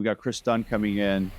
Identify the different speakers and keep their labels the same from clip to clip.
Speaker 1: We got Chris Dunn coming in.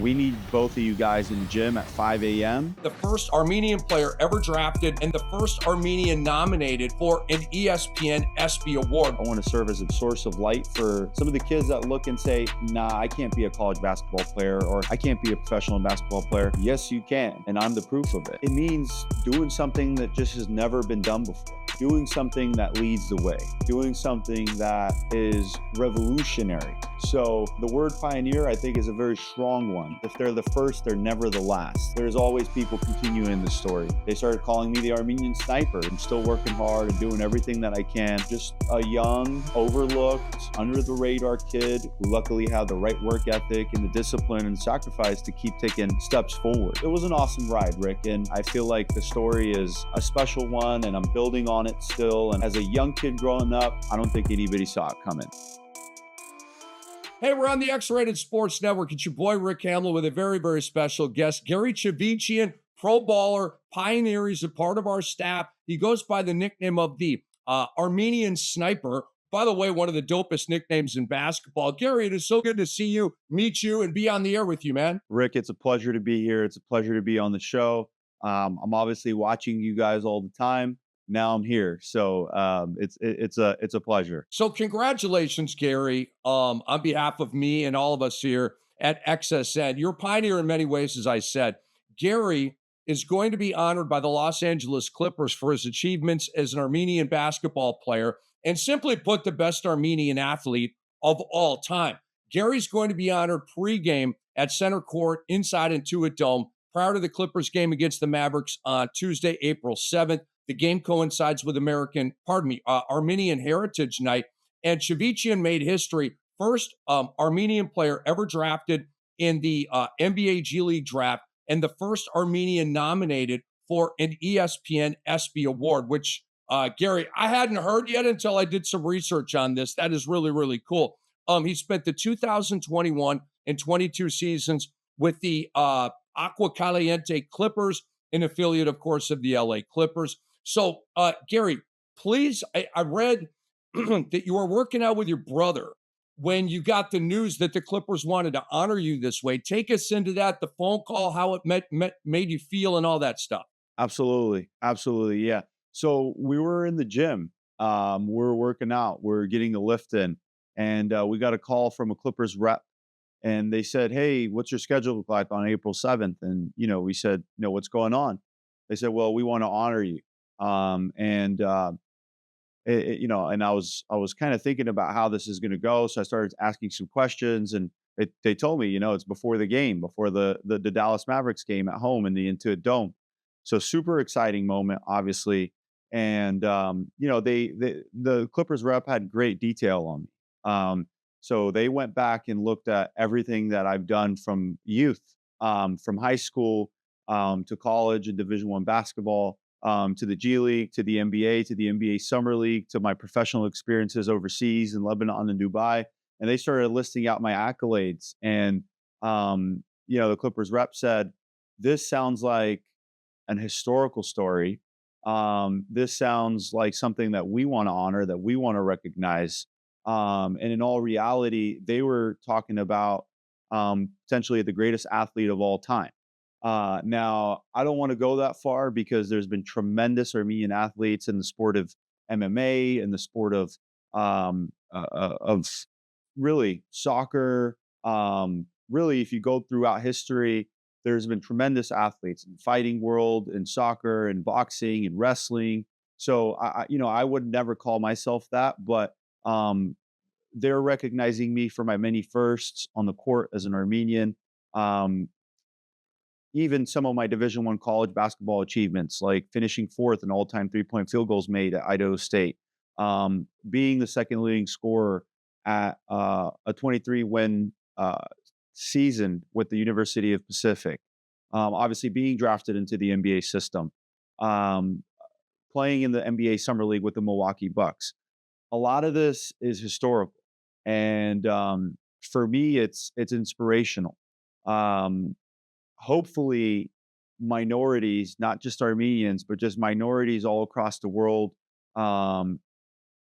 Speaker 1: We need both of you guys in the gym at 5 a.m.
Speaker 2: The first Armenian player ever drafted and the first Armenian nominated for an ESPN ESPY award.
Speaker 1: I want to serve as a source of light for some of the kids that look and say, nah, I can't be a college basketball player, or I can't be a professional basketball player. Yes, you can, and I'm the proof of it. It means doing something that just has never been done before. Doing something that leads the way, doing something that is revolutionary. So the word pioneer, I think, is a very strong one. If they're the first, they're never the last. There's always people continuing the story. They started calling me the Armenian sniper. I'm still working hard and doing everything that I can. Just a young, overlooked, under the radar kid who luckily had the right work ethic and the discipline and sacrifice to keep taking steps forward. It was an awesome ride, Rick, and I feel like the story is a special one, and I'm building on it still. And as a young kid growing up, I don't think anybody saw it coming.
Speaker 2: Hey, we're on the X-Rated Sports Network. It's your boy, Rick Hamlin, with a very, very special guest, Gary Chivichyan, pro baller, pioneer. He's a part of our staff. He goes by the nickname of the Armenian Sniper. By the way, one of the dopest nicknames in basketball. Gary, it is so good to see you, meet you, and be on the air with you, man.
Speaker 1: Rick, it's a pleasure to be here. It's a pleasure to be on the show. I'm obviously watching you guys all the time. Now I'm here, so it's a pleasure.
Speaker 2: So congratulations, Gary, on behalf of me and all of us here at XSN. You're a pioneer in many ways, as I said. Gary is going to be honored by the Los Angeles Clippers for his achievements as an Armenian basketball player, and simply put, the best Armenian athlete of all time. Gary's going to be honored pregame at center court inside Intuit Dome prior to the Clippers game against the Mavericks on Tuesday, April 7th. The game coincides with Armenian Heritage Night. And Chivichyan made history. First Armenian player ever drafted in the NBA G League draft, and the first Armenian nominated for an ESPN ESPY award, which, Gary, I hadn't heard yet until I did some research on this. That is really, really cool. He spent the 2021 and 22 seasons with the Agua Caliente Clippers, an affiliate, of course, of the LA Clippers. So, Gary, please, I read that you were working out with your brother when you got the news that the Clippers wanted to honor you this way. Take us into that, the phone call, how it made you feel, and all that stuff.
Speaker 1: Absolutely, yeah. So we were in the gym. We're working out. We're getting the lift in, and we got a call from a Clippers rep, and they said, "Hey, what's your schedule look like on April 7th?" And we said, "No, what's going on?" They said, "Well, we want to honor you." And I was kind of thinking about how this is going to go, so I started asking some questions, and they told me, it's before the game, before the Dallas Mavericks game at home in the Intuit Dome. So super exciting moment, obviously. And the Clippers rep had great detail on me. So they went back and looked at everything that I've done from youth, from high school to college and Division I basketball, to the G League, to the NBA, to the NBA Summer League, to my professional experiences overseas in Lebanon and Dubai. And they started listing out my accolades. And, the Clippers rep said, "This sounds like an historical story. This sounds like something that we want to honor, that we want to recognize." And in all reality, they were talking about potentially the greatest athlete of all time. Now, I don't want to go that far because there's been tremendous Armenian athletes in the sport of MMA, in the sport of really soccer. Really, if you go throughout history, there's been tremendous athletes in the fighting world, in soccer, and boxing, and wrestling. So I would never call myself that, but they're recognizing me for my many firsts on the court as an Armenian. Even some of my Division I college basketball achievements, like finishing fourth in all-time three-point field goals made at Idaho State, being the second leading scorer at a 23-win season with the University of Pacific, obviously being drafted into the NBA system, playing in the NBA Summer League with the Milwaukee Bucks. A lot of this is historical, and for me, it's inspirational. Hopefully minorities, not just Armenians, but just minorities all across the world,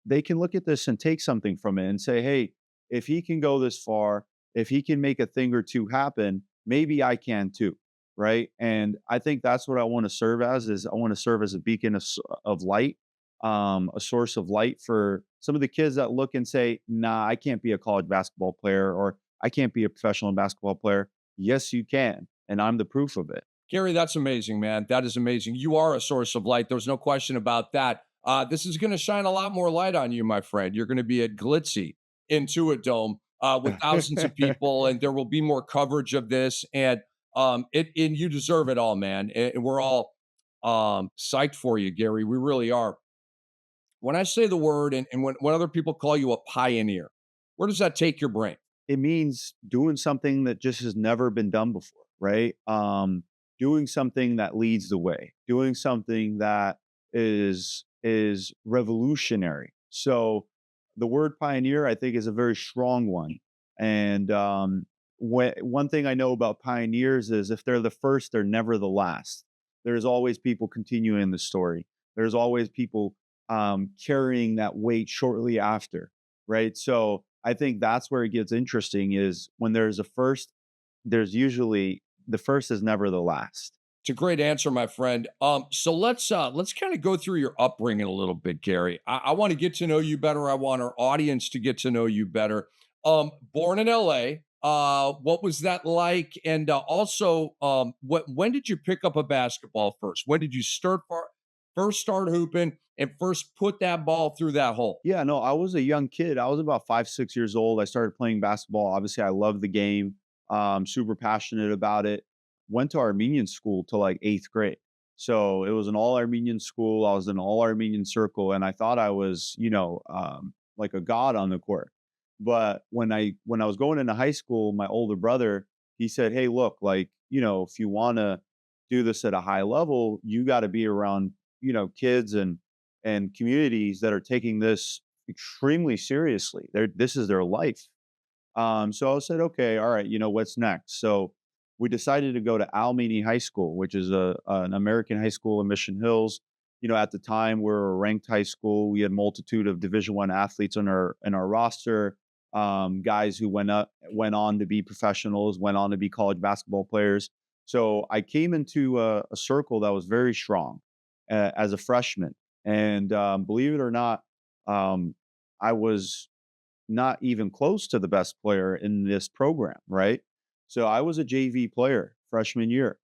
Speaker 1: they can look at this and take something from it and say, hey, if he can go this far, if he can make a thing or two happen, maybe I can too, right? And I think that's what I want to serve as is I want to serve as a beacon of light, a source of light for some of the kids that look and say, "Nah, I can't be a college basketball player or I can't be a professional basketball player." Yes, you can, and I'm the proof of it.
Speaker 2: Gary, that's amazing, man. That is amazing. You are a source of light. There's no question about that. This is going to shine a lot more light on you, my friend. You're going to be at Glitzy Intuit Dome with thousands of people, and there will be more coverage of this. And you deserve it all, man. And we're all psyched for you, Gary. We really are. When I say the word, and when other people call you a pioneer, where does that take your brain?
Speaker 1: It means doing something that just has never been done before, right? Doing something that leads the way, doing something that is revolutionary. So the word pioneer, I think, is a very strong one. And one thing I know about pioneers is if they're the first, they're never the last. There's always people continuing the story. There's always people carrying that weight shortly after, right? So I think that's where it gets interesting is when there's a first, there's usually the first is never the last.
Speaker 2: It's a great answer, my friend. So let's kind of go through your upbringing a little bit, Gary. I want to get to know you better. I want our audience to get to know you better. Born in LA, what was that like? And also, when did you pick up a basketball first? When did you first start hooping and first put that ball through that hole?
Speaker 1: Yeah, no, I was a young kid. I was about 5, 6 years old. I started playing basketball. Obviously, I love the game. Super passionate about it. Went to Armenian school till like 8th grade. So it was an all Armenian school. I was in an all Armenian circle, and I thought I was, like a god on the court. But when I was going into high school, my older brother, he said, "Hey, look, like, if you want to do this at a high level, you got to be around, kids and communities that are taking this extremely seriously. This is their life." So I said, okay, all right, what's next? So we decided to go to Almeny High School, which is an American high school in Mission Hills. At the time, we were a ranked high school. We had multitude of Division 1 athletes on our roster. Guys who went on to be professionals, went on to be college basketball players. So I came into a circle that was very strong as a freshman, and believe it or not, I was not even close to the best player in this program, right? So I was a JV player freshman year.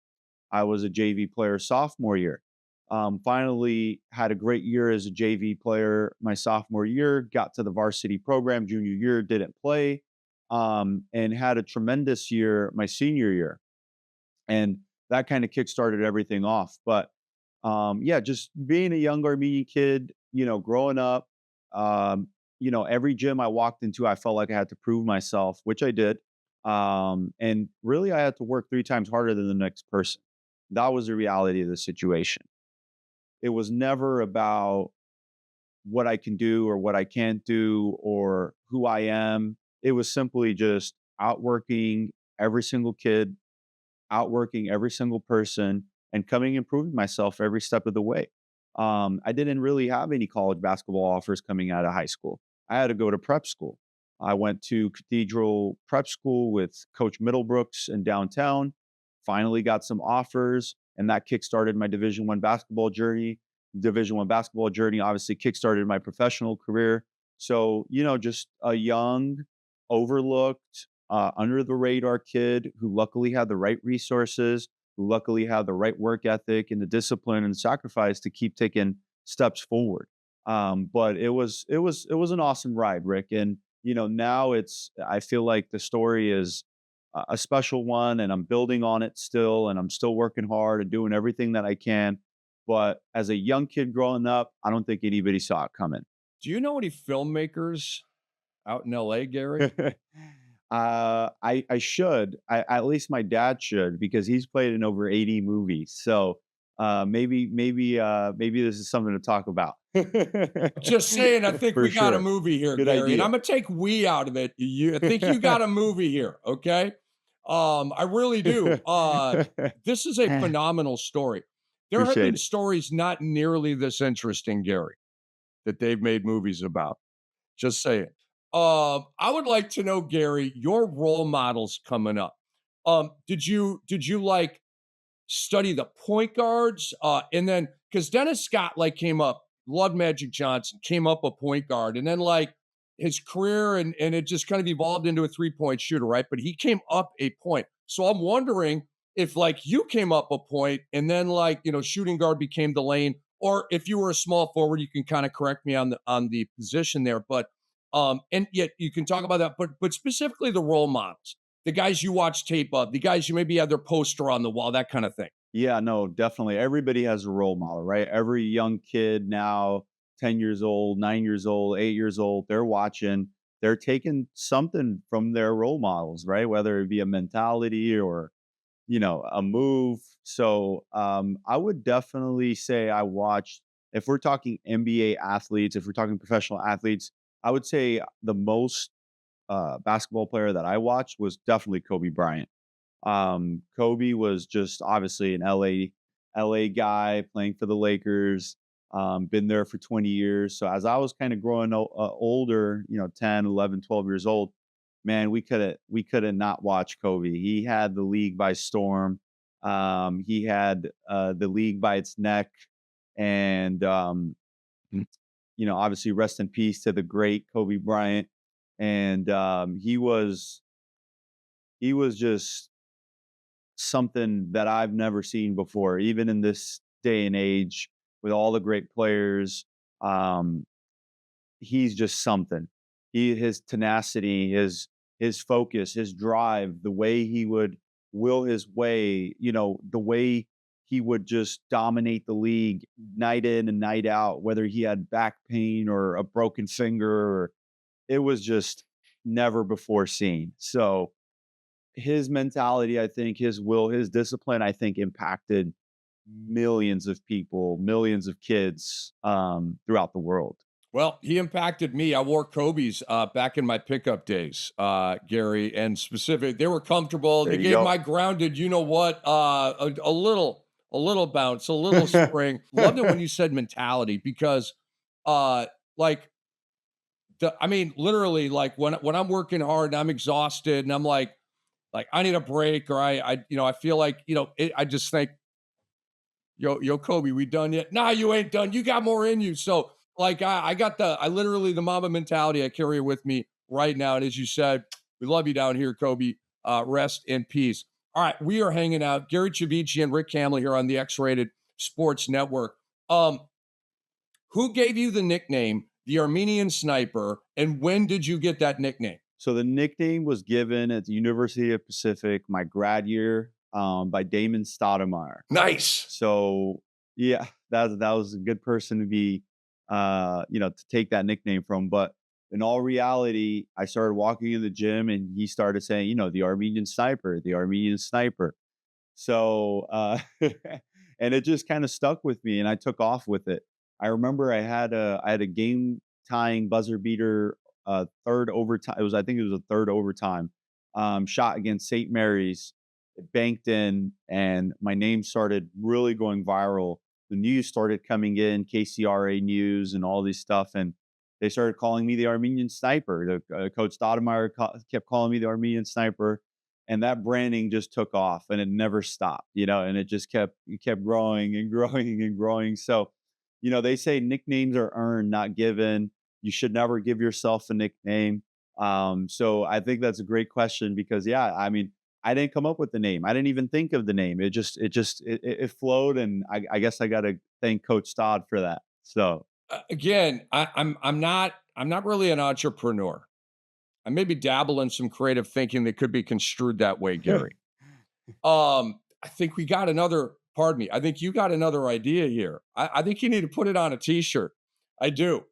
Speaker 1: I was a JV player sophomore year. Finally, had a great year as a JV player my sophomore year. Got to the varsity program junior year, didn't play, and had a tremendous year my senior year, and that kind of kickstarted everything off. But yeah, just being a young Armenian kid, growing up, every gym I walked into, I felt like I had to prove myself, which I did. And really, I had to work 3 times harder than the next person. That was the reality of the situation. It was never about what I can do or what I can't do or who I am. It was simply just outworking every single kid, outworking every single person, and coming and proving myself every step of the way. I didn't really have any college basketball offers coming out of high school. I had to go to prep school. I went to Cathedral Prep School with Coach Middlebrooks in downtown. Finally got some offers, and that kickstarted my Division 1 basketball journey. Division 1 basketball journey obviously kickstarted my professional career. So, just a young, overlooked, under the radar kid who luckily had the right resources, who luckily had the right work ethic and the discipline and sacrifice to keep taking steps forward. But it was an awesome ride, Rick. And now I feel like the story is a special one, and I'm building on it still, and I'm still working hard and doing everything that I can. But as a young kid growing up, I don't think anybody saw it coming.
Speaker 2: Do you know any filmmakers out in LA, Gary?
Speaker 1: I should. At least my dad should because he's played in over 80 movies. So maybe this is something to talk about.
Speaker 2: Just saying, I think
Speaker 1: For
Speaker 2: we got a
Speaker 1: sure.
Speaker 2: movie here,
Speaker 1: Good
Speaker 2: Gary, and
Speaker 1: idea.
Speaker 2: I'm gonna take "we" out of it. I think you got a movie here, okay? I really do. This is a phenomenal story. There have
Speaker 1: Appreciate
Speaker 2: been
Speaker 1: it.
Speaker 2: stories not nearly this interesting, Gary, that they've made movies about. Just saying. I would like to know, Gary, your role models coming up. Did you like study the point guards? And then because Dennis Scott like came up, loved Magic Johnson, came up a point guard, and then like his career and it just kind of evolved into a 3-point shooter, right? But he came up a point. So I'm wondering if like you came up a point and then like shooting guard became the lane, or if you were a small forward, you can kind of correct me on the position there. But and yet you can talk about that, but specifically the role models, the guys you watch tape of, the guys you maybe have their poster on the wall, that kind of thing.
Speaker 1: Yeah, no, definitely. Everybody has a role model, right? Every young kid now, 10 years old, 9 years old, 8 years old, they're watching, they're taking something from their role models, right? Whether it be a mentality or, a move. So I would definitely say I watched, if we're talking NBA athletes, if we're talking professional athletes, I would say the most basketball player that I watched was definitely Kobe Bryant. Kobe was just obviously an LA guy playing for the Lakers. Been there for 20 years. So as I was kind of growing older, 10, 11, 12 years old, man, we could have not watched Kobe. He had the league by storm. He had the league by its neck, and obviously, rest in peace to the great Kobe Bryant. And he was just something that I've never seen before, even in this day and age with all the great players. Um, he's just something. His tenacity, his focus, his drive, the way he would will his way, the way he would just dominate the league night in and night out, whether he had back pain or a broken finger, or it was just never before seen. So his mentality, I think, his will, his discipline, I think, impacted millions of people, millions of kids throughout the world.
Speaker 2: Well, he impacted me. I wore Kobe's back in my pickup days, Gary, and specific. They were comfortable.
Speaker 1: There
Speaker 2: They
Speaker 1: you
Speaker 2: gave
Speaker 1: go.
Speaker 2: my grounded, you know what, a little bounce, a little spring. Loved it when you said mentality because, uh, like I mean, literally, like when I'm working hard and I'm exhausted and I'm like I need a break, or I feel like I just think yo, Kobe, we done yet? Nah, you ain't done. You got more in you. So, like, I got I literally the Mamba mentality. I carry it with me right now. And as you said, we love you down here, Kobe. Rest in peace. All right, we are hanging out. Gary Chivichyan and Rick Camley here on the X-Rated Sports Network. Um, who gave you the nickname the Armenian Sniper, and when did you get that nickname?
Speaker 1: So the nickname was given at the University of Pacific my grad year by Damon Stoudemire.
Speaker 2: Nice.
Speaker 1: So yeah, that was a good person to be, to take that nickname from. But in all reality, I started walking in the gym, and he started saying, the Armenian Sniper, the Armenian Sniper. So and it just kind of stuck with me, and I took off with it. I remember I had a game tying buzzer beater, third overtime. I think it was a third overtime shot against St. Mary's. It banked in, and my name started really going viral. The news started coming in, KCRA News, and all this stuff, and they started calling me the Armenian Sniper. Coach Stoudemire kept calling me the Armenian Sniper, and that branding just took off, and it never stopped. And it kept growing and growing and growing. So, they say nicknames are earned, not given. You should never give yourself a nickname. So I think that's a great question because, yeah, I mean, I didn't come up with the name. I didn't even think of the name. It flowed, and I guess I got to thank Coach Stodd for that. So
Speaker 2: Again, I'm not really an entrepreneur. I maybe dabble in some creative thinking that could be construed that way, Gary. I think we got another. Pardon me. I think you got another idea here. I think you need to put it on a T-shirt. I do.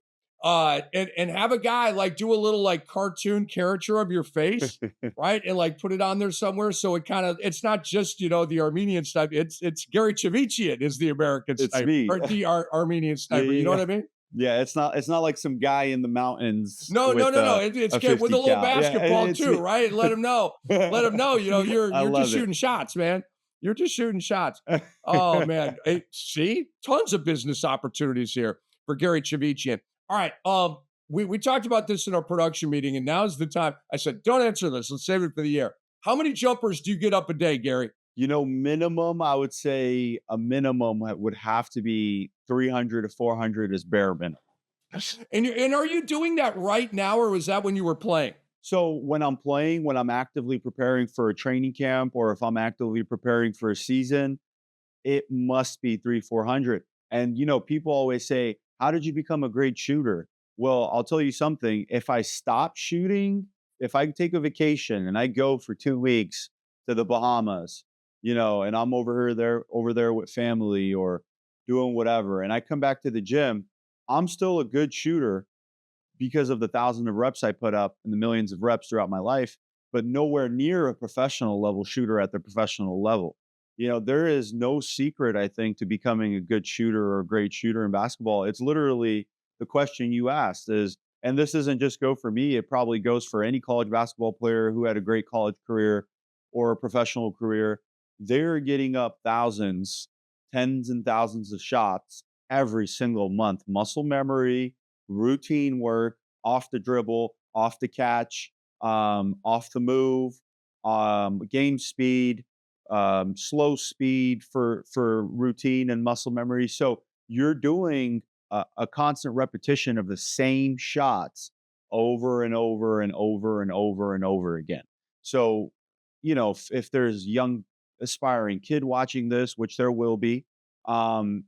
Speaker 2: And have a guy like do a little like cartoon caricature of your face, right? And like put it on there somewhere so it's not just the Armenian sniper. It's Gary Chivichyan is the American
Speaker 1: it's
Speaker 2: sniper
Speaker 1: me.
Speaker 2: or the Armenian
Speaker 1: Yeah,
Speaker 2: sniper. You
Speaker 1: yeah,
Speaker 2: know what
Speaker 1: yeah.
Speaker 2: I mean?
Speaker 1: Yeah, it's not like some guy in the mountains
Speaker 2: No, no,
Speaker 1: with
Speaker 2: no, no. It's
Speaker 1: a
Speaker 2: good with a
Speaker 1: 50
Speaker 2: little
Speaker 1: cal. Yeah,
Speaker 2: basketball
Speaker 1: it's
Speaker 2: too,
Speaker 1: me.
Speaker 2: right? And let him know. Let him know. You're
Speaker 1: I
Speaker 2: you're just
Speaker 1: love it.
Speaker 2: shooting shots, man. You're just shooting shots. Oh man. Hey, see, tons of business opportunities here for Gary Chivichyan. All right. we talked about this in our production meeting, and now's the time. I said, "Don't answer this. Let's save it for the air." How many jumpers do you get up a day, Gary?
Speaker 1: Minimum, I would say a minimum would have to be 300 to 400 is bare minimum.
Speaker 2: And are you doing that right now, or was that when you were playing?
Speaker 1: So when I'm playing, when I'm actively preparing for a training camp, or if I'm actively preparing for a season, it must be 3, 400. And, people always say, how did you become a great shooter? Well, I'll tell you something. If I stop shooting, if I take a vacation and I go for 2 weeks to the Bahamas, and I'm over there with family or doing whatever, and I come back to the gym, I'm still a good shooter because of the thousands of reps I put up and the millions of reps throughout my life, but nowhere near a professional level shooter at the professional level. There is no secret, I think, to becoming a good shooter or a great shooter in basketball. It's literally the question you asked is, and this isn't just go for me, it probably goes for any college basketball player who had a great college career or a professional career. They're getting up thousands, tens and thousands of shots every single month. Muscle memory, routine work, off the dribble, off the catch, off the move, game speed, slow speed for routine and muscle memory. So you're doing a constant repetition of the same shots over and over and over and over and over again. So, if there's young aspiring kid watching this, which there will be, um,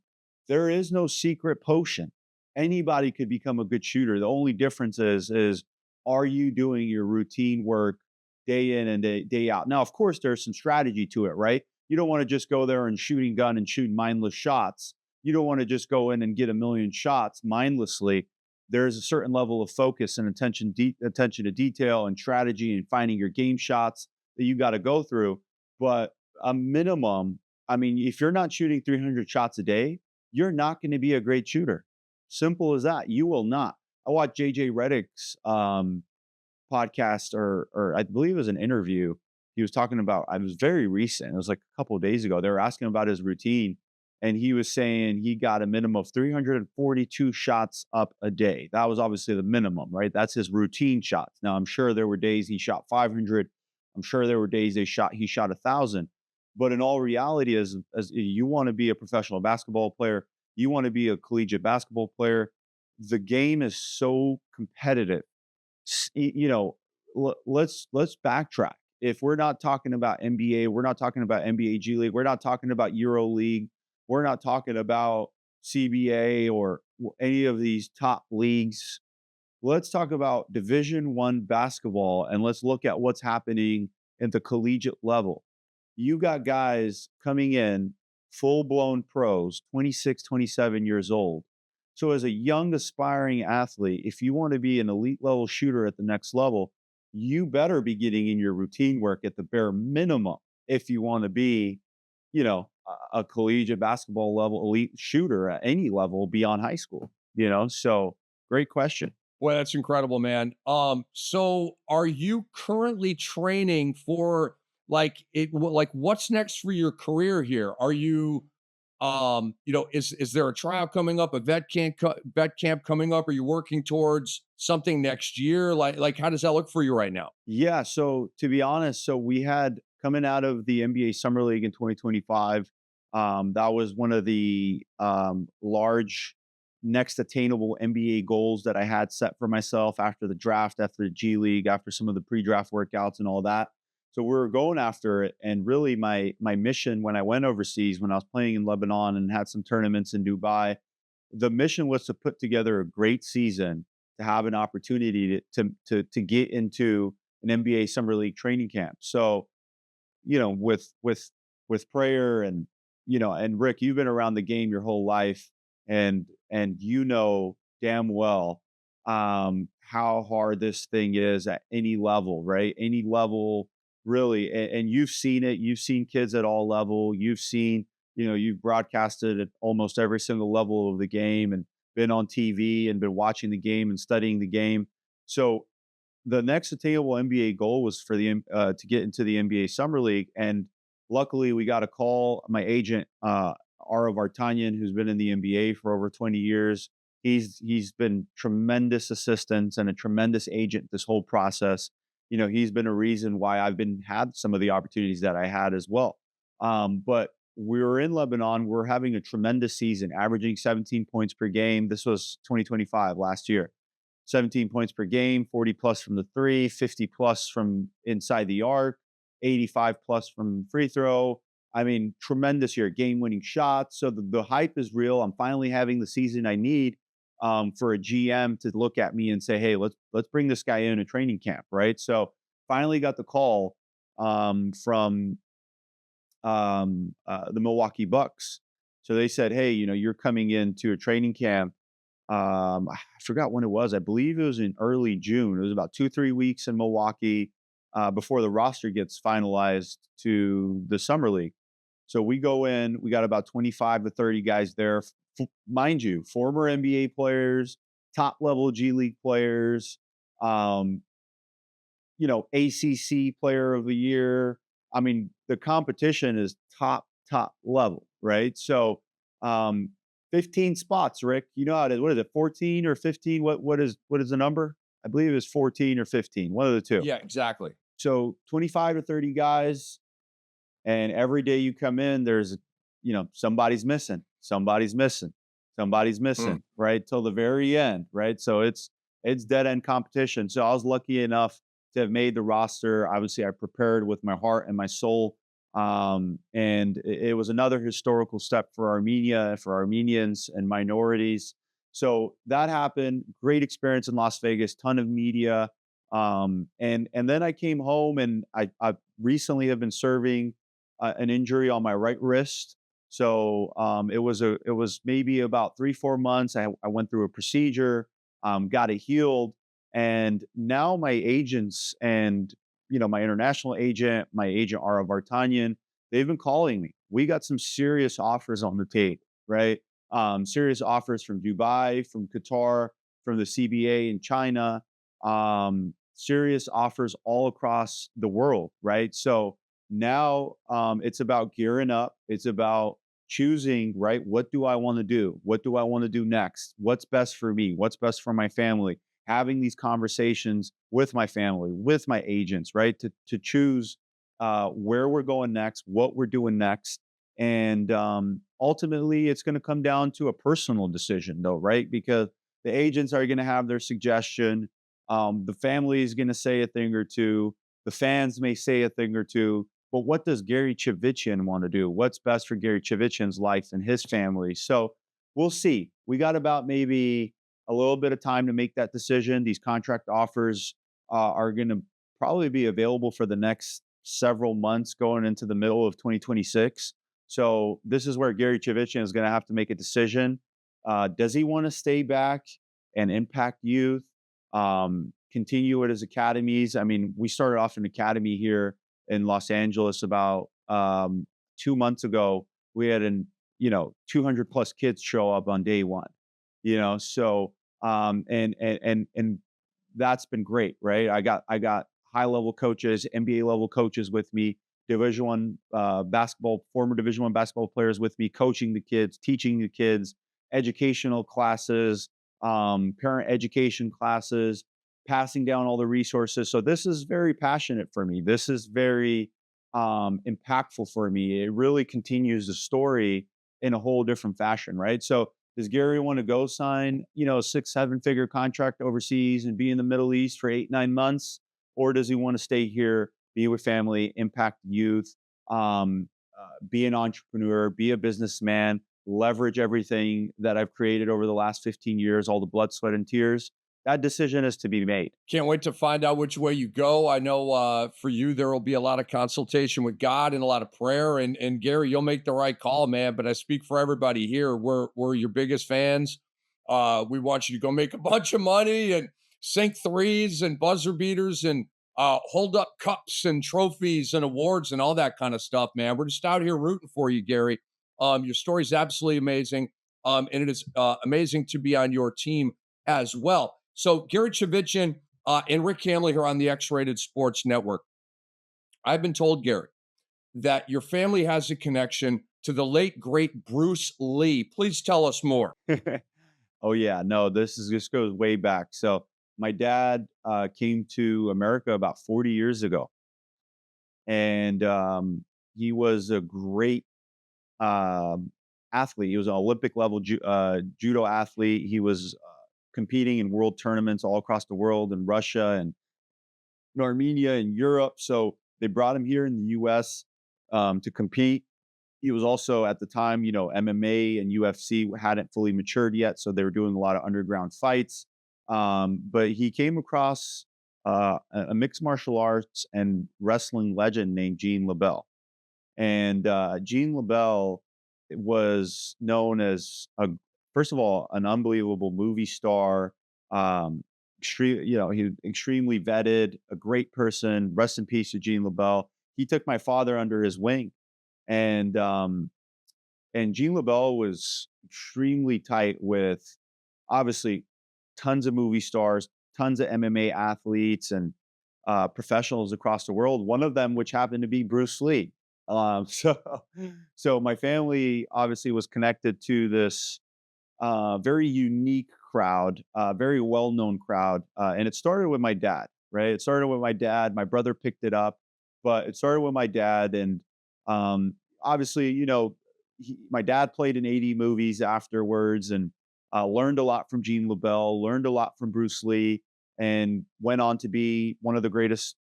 Speaker 1: there is no secret potion. Anybody could become a good shooter. The only difference is are you doing your routine work day in and day out? Now, of course, there's some strategy to it, right? You don't want to just go there and shooting gun and shoot mindless shots. You don't want to just go in and get a million shots mindlessly. There's a certain level of focus and attention to detail and strategy and finding your game shots that you got to go through. But a minimum, I mean, if you're not shooting 300 shots a day, you're not going to be a great shooter. Simple as that. You will not. I watched JJ Redick's podcast, or I believe it was an interview. He was talking about, it was very recent. It was like a couple of days ago. They were asking about his routine, and he was saying he got a minimum of 342 shots up a day. That was obviously the minimum, right? That's his routine shots. Now, I'm sure there were days he shot 500. I'm sure there were days he shot 1,000. But in all reality, as you want to be a professional basketball player, you want to be a collegiate basketball player, the game is so competitive. S y you know, let's backtrack. If we're not talking about NBA, we're not talking about NBA G League, we're not talking about Euro League, we're not talking about CBA or any of these top leagues. Let's talk about Division 1 basketball, and let's look at what's happening at the collegiate level. You got guys coming in, full-blown pros, 26, 27 years old. So as a young aspiring athlete, if you want to be an elite level shooter at the next level, you better be getting in your routine work at the bare minimum if you want to be, a collegiate basketball level elite shooter at any level beyond high school. So great question.
Speaker 2: Well, that's incredible, man. So are you currently training for like what's next for your career here? Are you is there a trial coming up, a vet camp coming up? Are you working towards something next year? Like how does that look for you right now?
Speaker 1: Yeah, so to be honest, so we had coming out of the NBA Summer League in 2025, that was one of the large next attainable NBA goals that I had set for myself after the draft, after the G League, after some of the pre-draft workouts and all that. So we were going after it, and really my mission when I went overseas, when I was playing in Lebanon and had some tournaments in Dubai, the mission was to put together a great season to have an opportunity to get into an NBA summer league training camp. So, with prayer and Rick, you've been around the game your whole life, and damn well how hard this thing is at any level, right? Any level, really. And you've seen it. You've seen kids at all level. You've broadcasted at almost every single level of the game and been on TV and been watching the game and studying the game. So the next attainable NBA goal was for to get into the NBA Summer League, and luckily we got a call. My agent, Ara Vartanyan, who's been in the NBA for over 20 years, He's been tremendous assistance and a tremendous agent this whole process. He's been a reason why I've been had some of the opportunities that I had as well. But we were in Lebanon. We're having a tremendous season, averaging 17 points per game. This was 2025, last year. 17 points per game, 40 plus from the three, 50 plus from inside the arc, 85 plus from free throw. I mean, tremendous year, game winning shots. So the hype is real. I'm finally having the season I need for a GM to look at me and say, hey, let's bring this guy in a training camp, right? So finally got the call from the Milwaukee Bucks. So they said, hey, you're coming into a training camp. I forgot when it was. I believe it was in early June. It was about 2, 3 weeks in Milwaukee before the roster gets finalized to the summer league. So we go in. We got about 25 to 30 guys there. Mind you, former NBA players, top level G League players, um, ACC Player of the Year. I mean, the competition is top level, right? So, um, 15 spots, Rick. You know how it is. What is it, 14 or 15? What is the number? I believe it was 14 or 15, one of the two.
Speaker 2: Yeah, exactly.
Speaker 1: So 25 to 30 guys, and every day you come in, there's, somebody's missing, somebody's missing, somebody's
Speaker 2: Mm.
Speaker 1: missing, right? Till the very end, right? So it's dead end competition. So I was lucky enough to have made the roster. Obviously, I prepared with my heart and my soul. And it was another historical step for Armenia, for Armenians and minorities. So that happened. Great experience in Las Vegas, ton of media. And then I came home and I recently have been serving an injury on my right wrist. So it was maybe about 3, 4 months. I went through a procedure, got it healed, and now my agents and my international agent, my agent Ara Vartanyan, they've been calling me. We got some serious offers on the table, right? Serious offers from Dubai, from Qatar, from the CBA in China. Serious offers all across the world, right? So now it's about gearing up. It's about choosing, right? What do I want to do? What do I want to do next? What's best for me? What's best for my family? Having these conversations with my family, with my agents, right? To choose where we're going next, what we're doing next. And ultimately, it's going to come down to a personal decision, though, right? Because the agents are going to have their suggestion. The family is going to say a thing or two. The fans may say a thing or two. But what does Gary Chivichyan want to do? What's best for Gary Chivichyan's life and his family? So we'll see. We got about maybe a little bit of time to make that decision. These contract offers are going to probably be available for the next several months going into the middle of 2026. So this is where Gary Chivichyan is going to have to make a decision. Does he want to stay back and impact youth? Continue at his academies. I mean, we started off an academy here in Los Angeles about 2 months ago. We had 200 plus kids show up on day one. So and that's been great, right? I got high level coaches, NBA level coaches with me, Division 1 basketball, former Division 1 basketball players with me, coaching the kids, teaching the kids, educational classes, parent education classes, passing down all the resources. So this is very passionate for me. This is very impactful for me. It really continues the story in a whole different fashion, right? So does Gary want to go sign, a 6, 7 figure contract overseas and be in the Middle East for 8, 9 months? Or does he want to stay here, be with family, impact youth, be an entrepreneur, be a businessman, leverage everything that I've created over the last 15 years, all the blood, sweat, and tears? That decision is to be made.
Speaker 2: Can't wait to find out which way you go. I know for you, there will be a lot of consultation with God and a lot of prayer. And Gary, you'll make the right call, man. But I speak for everybody here. We're your biggest fans. We want you to go make a bunch of money and sink threes and buzzer beaters and hold up cups and trophies and awards and all that kind of stuff, man. We're just out here rooting for you, Gary. Your story is absolutely amazing. And it is amazing to be on your team as well. So Gary Chivichyan and Rick Hamley here on the X-Rated Sports Network. I've been told, Gary, that your family has a connection to the late, great Bruce Lee. Please tell us more.
Speaker 1: Oh yeah, no, this goes way back. So my dad came to America about 40 years ago, and he was a great um, athlete. He was an Olympic level judo athlete. He was competing in world tournaments all across the world in Russia and in Armenia and Europe. So they brought him here in the U.S. To compete. He was also at the time, MMA and UFC hadn't fully matured yet, so they were doing a lot of underground fights. But he came across a mixed martial arts and wrestling legend named Gene LeBell, and Gene LeBell was known as first of all, an unbelievable movie star. He was extremely vetted, a great person. Rest in peace to Gene LeBell. He took my father under his wing, and Gene LeBell was extremely tight with, obviously, tons of movie stars, tons of MMA athletes, and professionals across the world. One of them, which happened to be Bruce Lee. So my family obviously was connected to this very unique crowd, very well-known crowd, and it started with my dad. Right, it started with my dad. My brother picked it up, but it started with my dad, and obviously, my dad played in 80 movies afterwards, and learned a lot from Gene LeBell, learned a lot from Bruce Lee, and went on to be one of the greatest,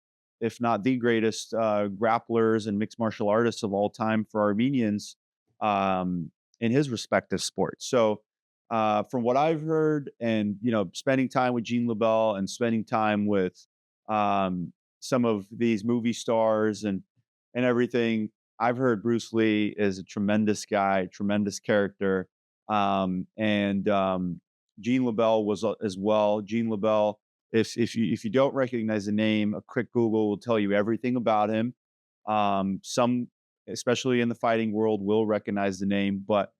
Speaker 1: if not the greatest, grapplers and mixed martial artists of all time for Armenians in his respective sports. So from what I've heard, and spending time with Gene LeBell and spending time with some of these movie stars and everything, I've heard Bruce Lee is a tremendous guy, tremendous character, and Gene LeBell was as well. Gene LeBell, if you don't recognize the name, a quick Google will tell you everything about him. Some, especially in the fighting world, will recognize the name, but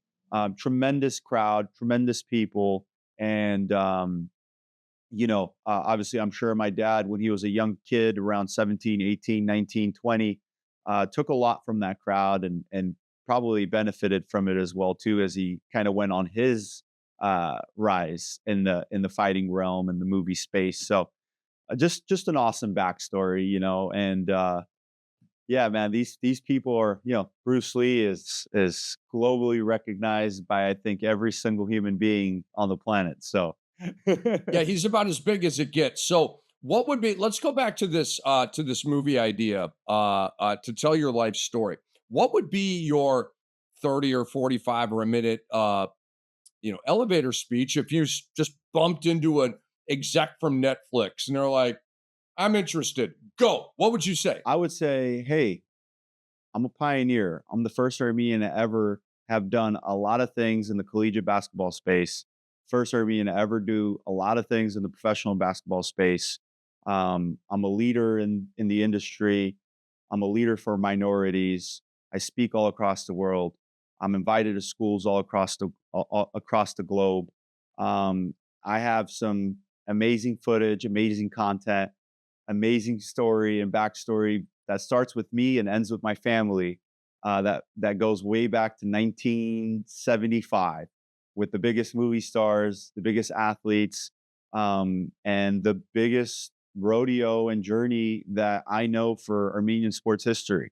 Speaker 1: tremendous crowd, tremendous people, and obviously, I'm sure my dad, when he was a young kid, around 17, 18, 19, 20, took a lot from that crowd and probably benefited from it as well too, as he kind of went on his rise in the fighting realm and the movie space. So just an awesome backstory, and yeah, man, these people are, Bruce Lee is globally recognized by, I think, every single human being on the planet. So
Speaker 2: Yeah, he's about as big as it gets. So, what would be let's go back to this movie idea to tell your life story. What would be your 30 or 45 or a minute elevator speech if you just bumped into an exec from Netflix and they're like, "I'm interested. Go." What would you say?
Speaker 1: I would say, hey, I'm a pioneer. I'm the first Armenian to ever have done a lot of things in the collegiate basketball space. First Armenian to ever do a lot of things in the professional basketball space. I'm a leader in the industry. I'm a leader for minorities. I speak all across the world. I'm invited to schools all across the globe. I have some amazing footage, amazing content, amazing story and backstory that starts with me and ends with my family. That goes way back to 1975 with the biggest movie stars, the biggest athletes, and the biggest rodeo and journey that I know for Armenian sports history.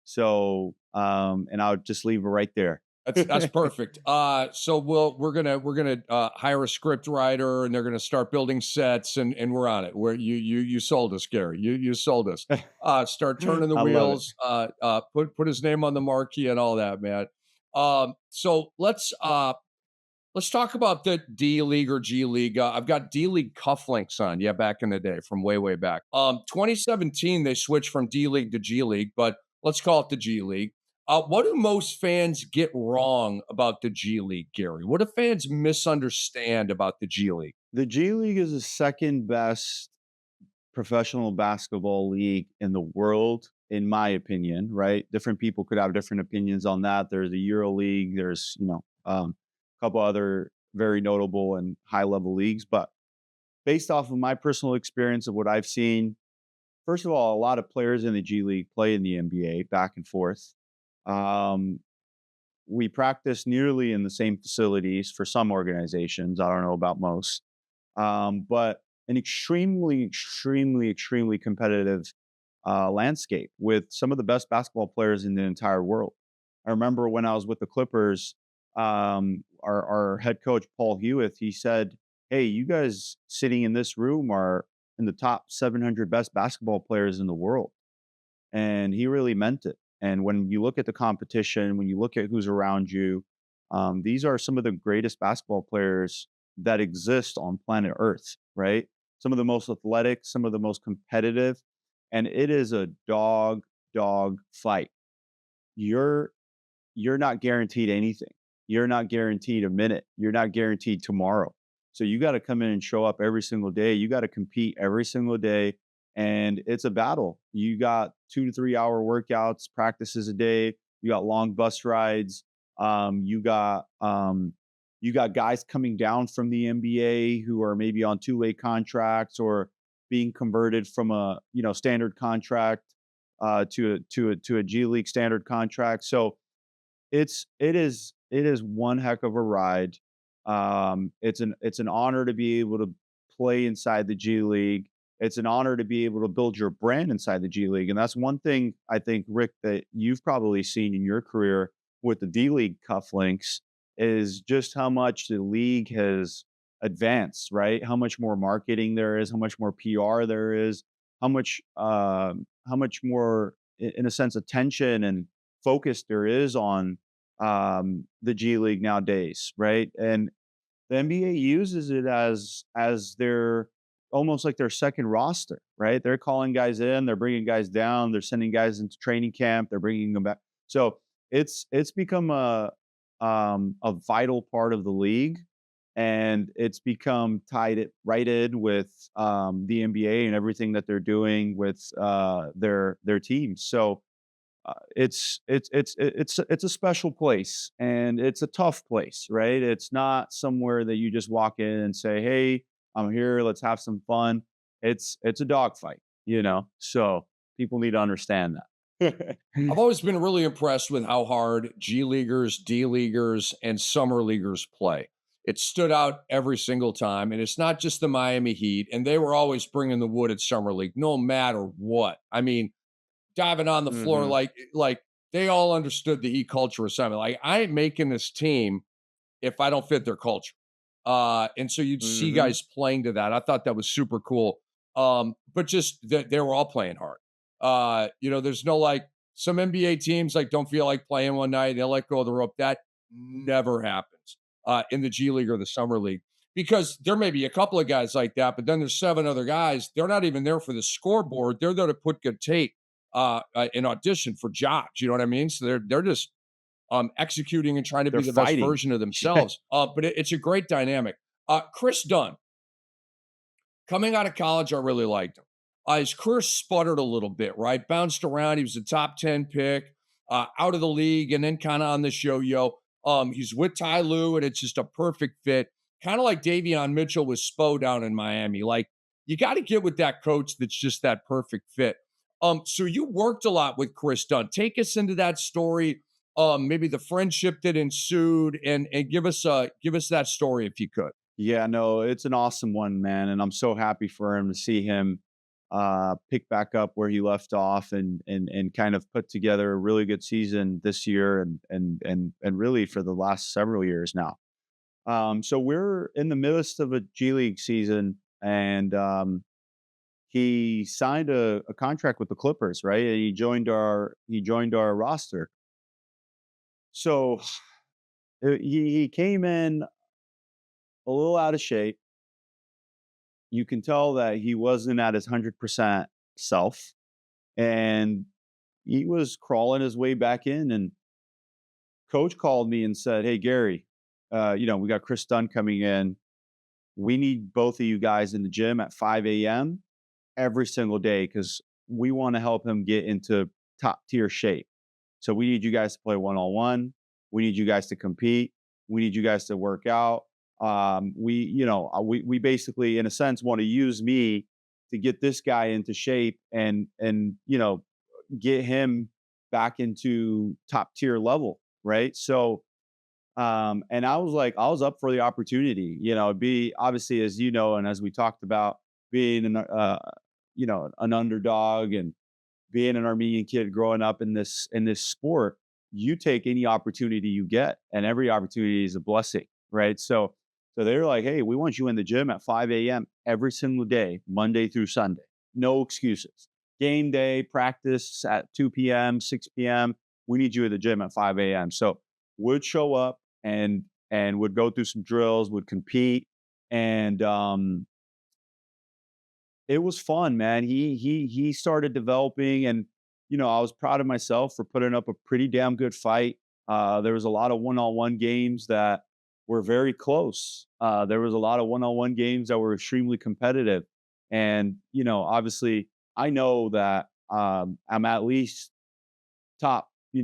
Speaker 1: So, and I'll just leave it right there.
Speaker 2: That's perfect. So we're gonna hire a script writer, and they're gonna start building sets, and we're on it. Where you sold us, Gary. You sold us. Start turning the
Speaker 1: I love it.
Speaker 2: wheels. Put his name on the marquee and all that, man. So let's talk about the D League or G League. I've got D League cufflinks on. Yeah, back in the day, from way back. 2017 they switched from D League to G League, but let's call it the G League. What do most fans get wrong about the G League, Gary? What do fans misunderstand about the G League?
Speaker 1: The G League is the second best professional basketball league in the world, in my opinion, right? Different people could have different opinions on that. There's the Euro League, there's, a couple other very notable and high level leagues. But based off of my personal experience of what I've seen, first of all, a lot of players in the G League play in the NBA back and forth. Um, we practice nearly in the same facilities for some organizations. I don't know about most, but an extremely competitive landscape with some of the best basketball players in the entire world. I remember when I was with the Clippers, our head coach Paul Hewitt, he said, "Hey, you guys sitting in this room are in the top 700 best basketball players in the world," and he really meant it. And when you look at the competition, when you look at who's around you, these are some of the greatest basketball players that exist on planet Earth, right? Some of the most athletic, some of the most competitive, and it is a dog fight. You're you're not guaranteed anything. You're not guaranteed a minute. You're not guaranteed tomorrow. So you got to come in and show up every single day. You got to compete every single day. And it's a battle. You got 2 to 3 hour workouts, practices a day. You got long bus rides. You got guys coming down from the NBA who are maybe on two-way contracts or being converted from a standard contract to a G League standard contract. So it is one heck of a ride. It's an honor to be able to play inside the G League. It's an honor to be able to build your brand inside the G League, and that's one thing I think, Rick, that you've probably seen in your career with the D League cufflinks is just how much the league has advanced, right? How much more marketing there is, how much more PR there is, how much more, in a sense, attention and focus there is on the G League nowadays, right? And the NBA uses it as their almost like their second roster, right? They're calling guys in, they're bringing guys down, they're sending guys into training camp, they're bringing them back. So it's become a vital part of the league, and it's become tied it right in with the NBA and everything that they're doing with their teams. So it's a special place, and it's a tough place, right? It's not somewhere that you just walk in and say, "Hey, I'm here. Let's have some fun." It's a dogfight, you know. So people need to understand that.
Speaker 2: I've always been really impressed with how hard G Leaguers, D Leaguers, and Summer Leaguers play. It stood out every single time. And it's not just the Miami Heat. And they were always bringing the wood at Summer League, no matter what. I mean, diving on the floor
Speaker 1: Mhm.
Speaker 2: like they all understood the Heat culture assignment. Like, I ain't making this team if I don't fit their culture. And so you'd see
Speaker 1: Mhm.
Speaker 2: guys playing to that. I thought that was super cool. But just they were all playing hard. There's no like some NBA teams like don't feel like playing one night, they'll let go of the rope. That never happens in the G League or the Summer League because there may be a couple of guys like that, but then there's seven other guys. They're not even there for the scoreboard. They're there to put good tape and audition for jobs. You know what I mean? So they're just executing and trying to
Speaker 1: They're
Speaker 2: be the best
Speaker 1: fighting.
Speaker 2: version of
Speaker 1: Yeah.
Speaker 2: themselves. But it's a great dynamic. Chris Dunn, coming out of college, I really liked him. His career sputtered a little bit, right? Bounced around. He was a top 10 pick, out of the league, and then kind of on this yo-yo. He's with Ty Lue, and it's just a perfect fit. Kind of like Davion Mitchell with Spo down in Miami. Like, you got to get with that coach that's just that perfect fit. So you worked a lot with Chris Dunn. Take us into that story, maybe the friendship that ensued, and give us that story if you could.
Speaker 1: Yeah, no, it's an awesome one, man, and I'm so happy for him to see him pick back up where he left off and kind of put together a really good season this year and really for the last several years now. So we're in the midst of a G League season, and he signed a contract with the Clippers, right? And he joined our roster. So he came in a little out of shape. You can tell that he wasn't at his 100% self, and he was crawling his way back in. And coach called me and said, "Hey, Gary, we got Chris Dunn coming in. We need both of you guys in the gym at 5 a.m. every single day because we want to help him get into top tier shape. So we need you guys to play one on one. We need you guys to compete. We need you guys to work out. We basically, in a sense, want to use me to get this guy into shape and get him back into top tier level." right? So, and I was like, I was up for the opportunity, be obviously, as you know, and as we talked about, being an underdog and being an Armenian kid growing up in this sport, you take any opportunity you get, and every opportunity is a blessing, right? So they're like, "Hey, we want you in the gym at 5 a.m. every single day, Monday through Sunday. No excuses. Game day, practice at 2 p.m., 6 p.m. We need you at the gym at 5 a.m." So would show up and would go through some drills, would compete, and it was fun, man. He started developing, and I was proud of myself for putting up a pretty damn good fight. There was a lot of one-on-one games that were very close. There was a lot of one-on-one games that were extremely competitive, and obviously, I know that I'm at least top, I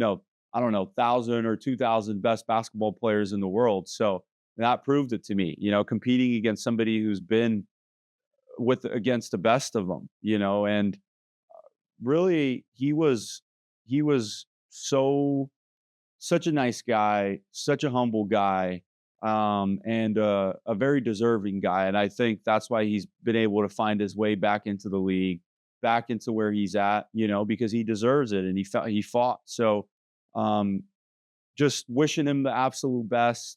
Speaker 1: don't know, 1,000 or 2,000 best basketball players in the world. So that proved it to me. Competing against somebody who's been with against the best of them, and really he was such a nice guy, such a humble guy, and a very deserving guy. And I think that's why he's been able to find his way back into the league, back into where he's at, because he deserves it and he fought. So um, just wishing him the absolute best.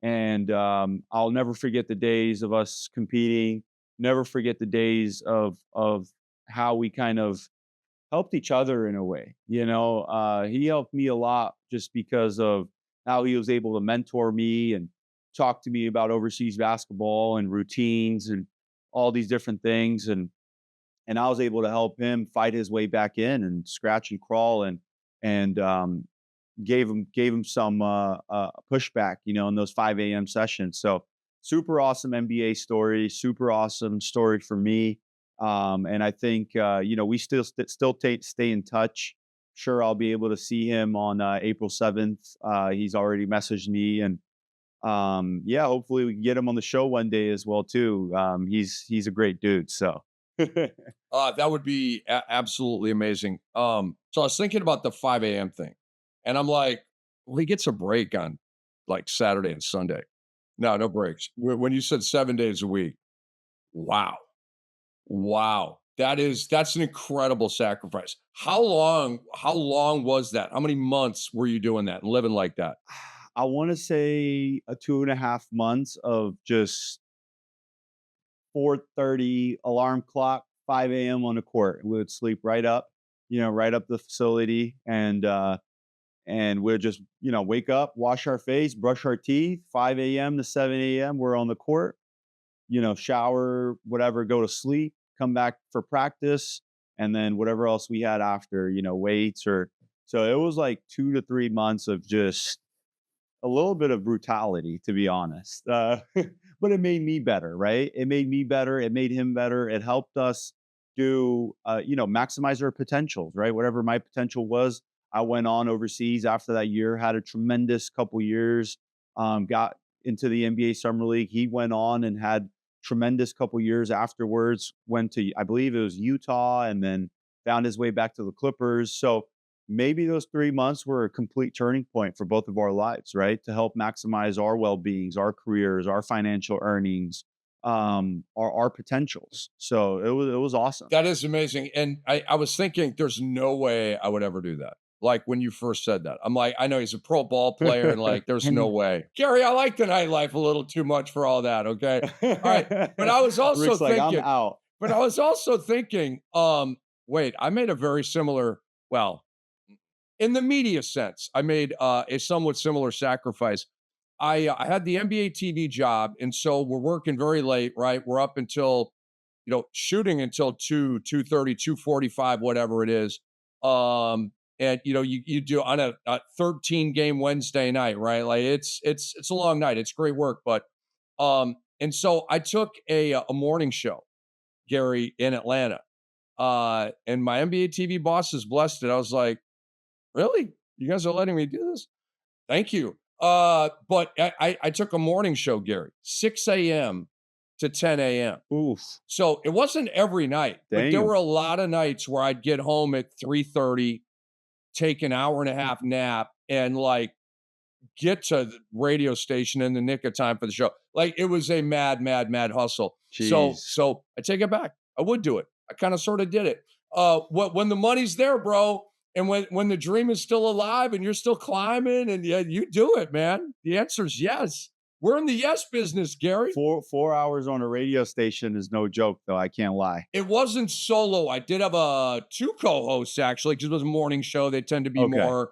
Speaker 1: And I'll never forget the days of us competing. Never forget the days of how we kind of helped each other in a way. He helped me a lot just because of how he was able to mentor me and talk to me about overseas basketball and routines and all these different things. And I was able to help him fight his way back in and scratch and crawl and gave him some pushback, in those 5 a.m. sessions. So super awesome NBA story, super awesome story for me. And I think we stay in touch. Sure, I'll be able to see him on April 7th. He's already messaged me, and yeah, hopefully we can get him on the show one day as well too. He's a great dude. So
Speaker 2: That would be absolutely amazing. So I was thinking about the 5 a.m. thing, and I'm like, well, he gets a break on like Saturday and Sunday. No, no breaks. When you said 7 days a week, wow, wow, that's an incredible sacrifice. How long was that? How many months were you doing that and living like that?
Speaker 1: I want to say a 2.5 months of just 4:30 alarm clock, 5 a.m. on the court. We would sleep right up, right up the facility, and we'd just, wake up, wash our face, brush our teeth, 5 a.m. to 7 a.m. We're on the court, shower, whatever, go to sleep, come back for practice, and then whatever else we had after, weights or so it was like 2 to 3 months of just a little bit of brutality, to be honest. But it made me better, right? It made me better. It made him better. It helped us maximize our potentials, right? Whatever my potential was, I went on overseas after that year, had a tremendous couple years, got into the NBA Summer League. He went on and had tremendous couple years afterwards, went to, I believe it was Utah, and then found his way back to the Clippers. So maybe those 3 months were a complete turning point for both of our lives, right? To help maximize our well-beings, our careers, our financial earnings, our potentials. So it was awesome.
Speaker 2: That is amazing. And I was thinking, there's no way I would ever do that. Like when you first said that, I'm like, I know he's a pro ball player, and like, there's no
Speaker 1: And
Speaker 2: way. Gary, I like the nightlife a little too much for all that. Okay. All right. But I was also
Speaker 1: Rick's like, I'm
Speaker 2: thinking,
Speaker 1: out.
Speaker 2: but I was also thinking, wait, I made a very similar, well, in the media sense, I made a somewhat similar sacrifice. I had the NBA TV job, and so we're working very late, right? We're up until shooting until 2:30, 2:45, whatever it is. And you do on a 13 game Wednesday night, right? Like it's a long night. It's great work, but and so I took a morning show, Gary, in Atlanta. And my NBA TV bosses blessed it. I was like, really? You guys are letting me do this? Thank you. But I took a morning show, Gary, 6 a.m. to 10 a.m.
Speaker 1: Oof.
Speaker 2: So it wasn't every night, but there
Speaker 1: Damn.
Speaker 2: were a lot of nights where I'd get home at 3:30, take an hour and a half nap, and like get to the radio station in the nick of time for the show. Like it was a mad, mad, mad hustle. So,
Speaker 1: Jeez.
Speaker 2: so I take it back. I would do it. I kind of sort of did it. When the money's there, bro, and when the dream is still alive and you're still climbing, and yeah, you do it, man. The answer is yes. We're in the yes business, Gary.
Speaker 1: 4 hours on a radio station is no joke, though. I can't lie.
Speaker 2: It wasn't solo. I did have two co-hosts actually because it was a morning show. They tend to be
Speaker 1: Okay.
Speaker 2: more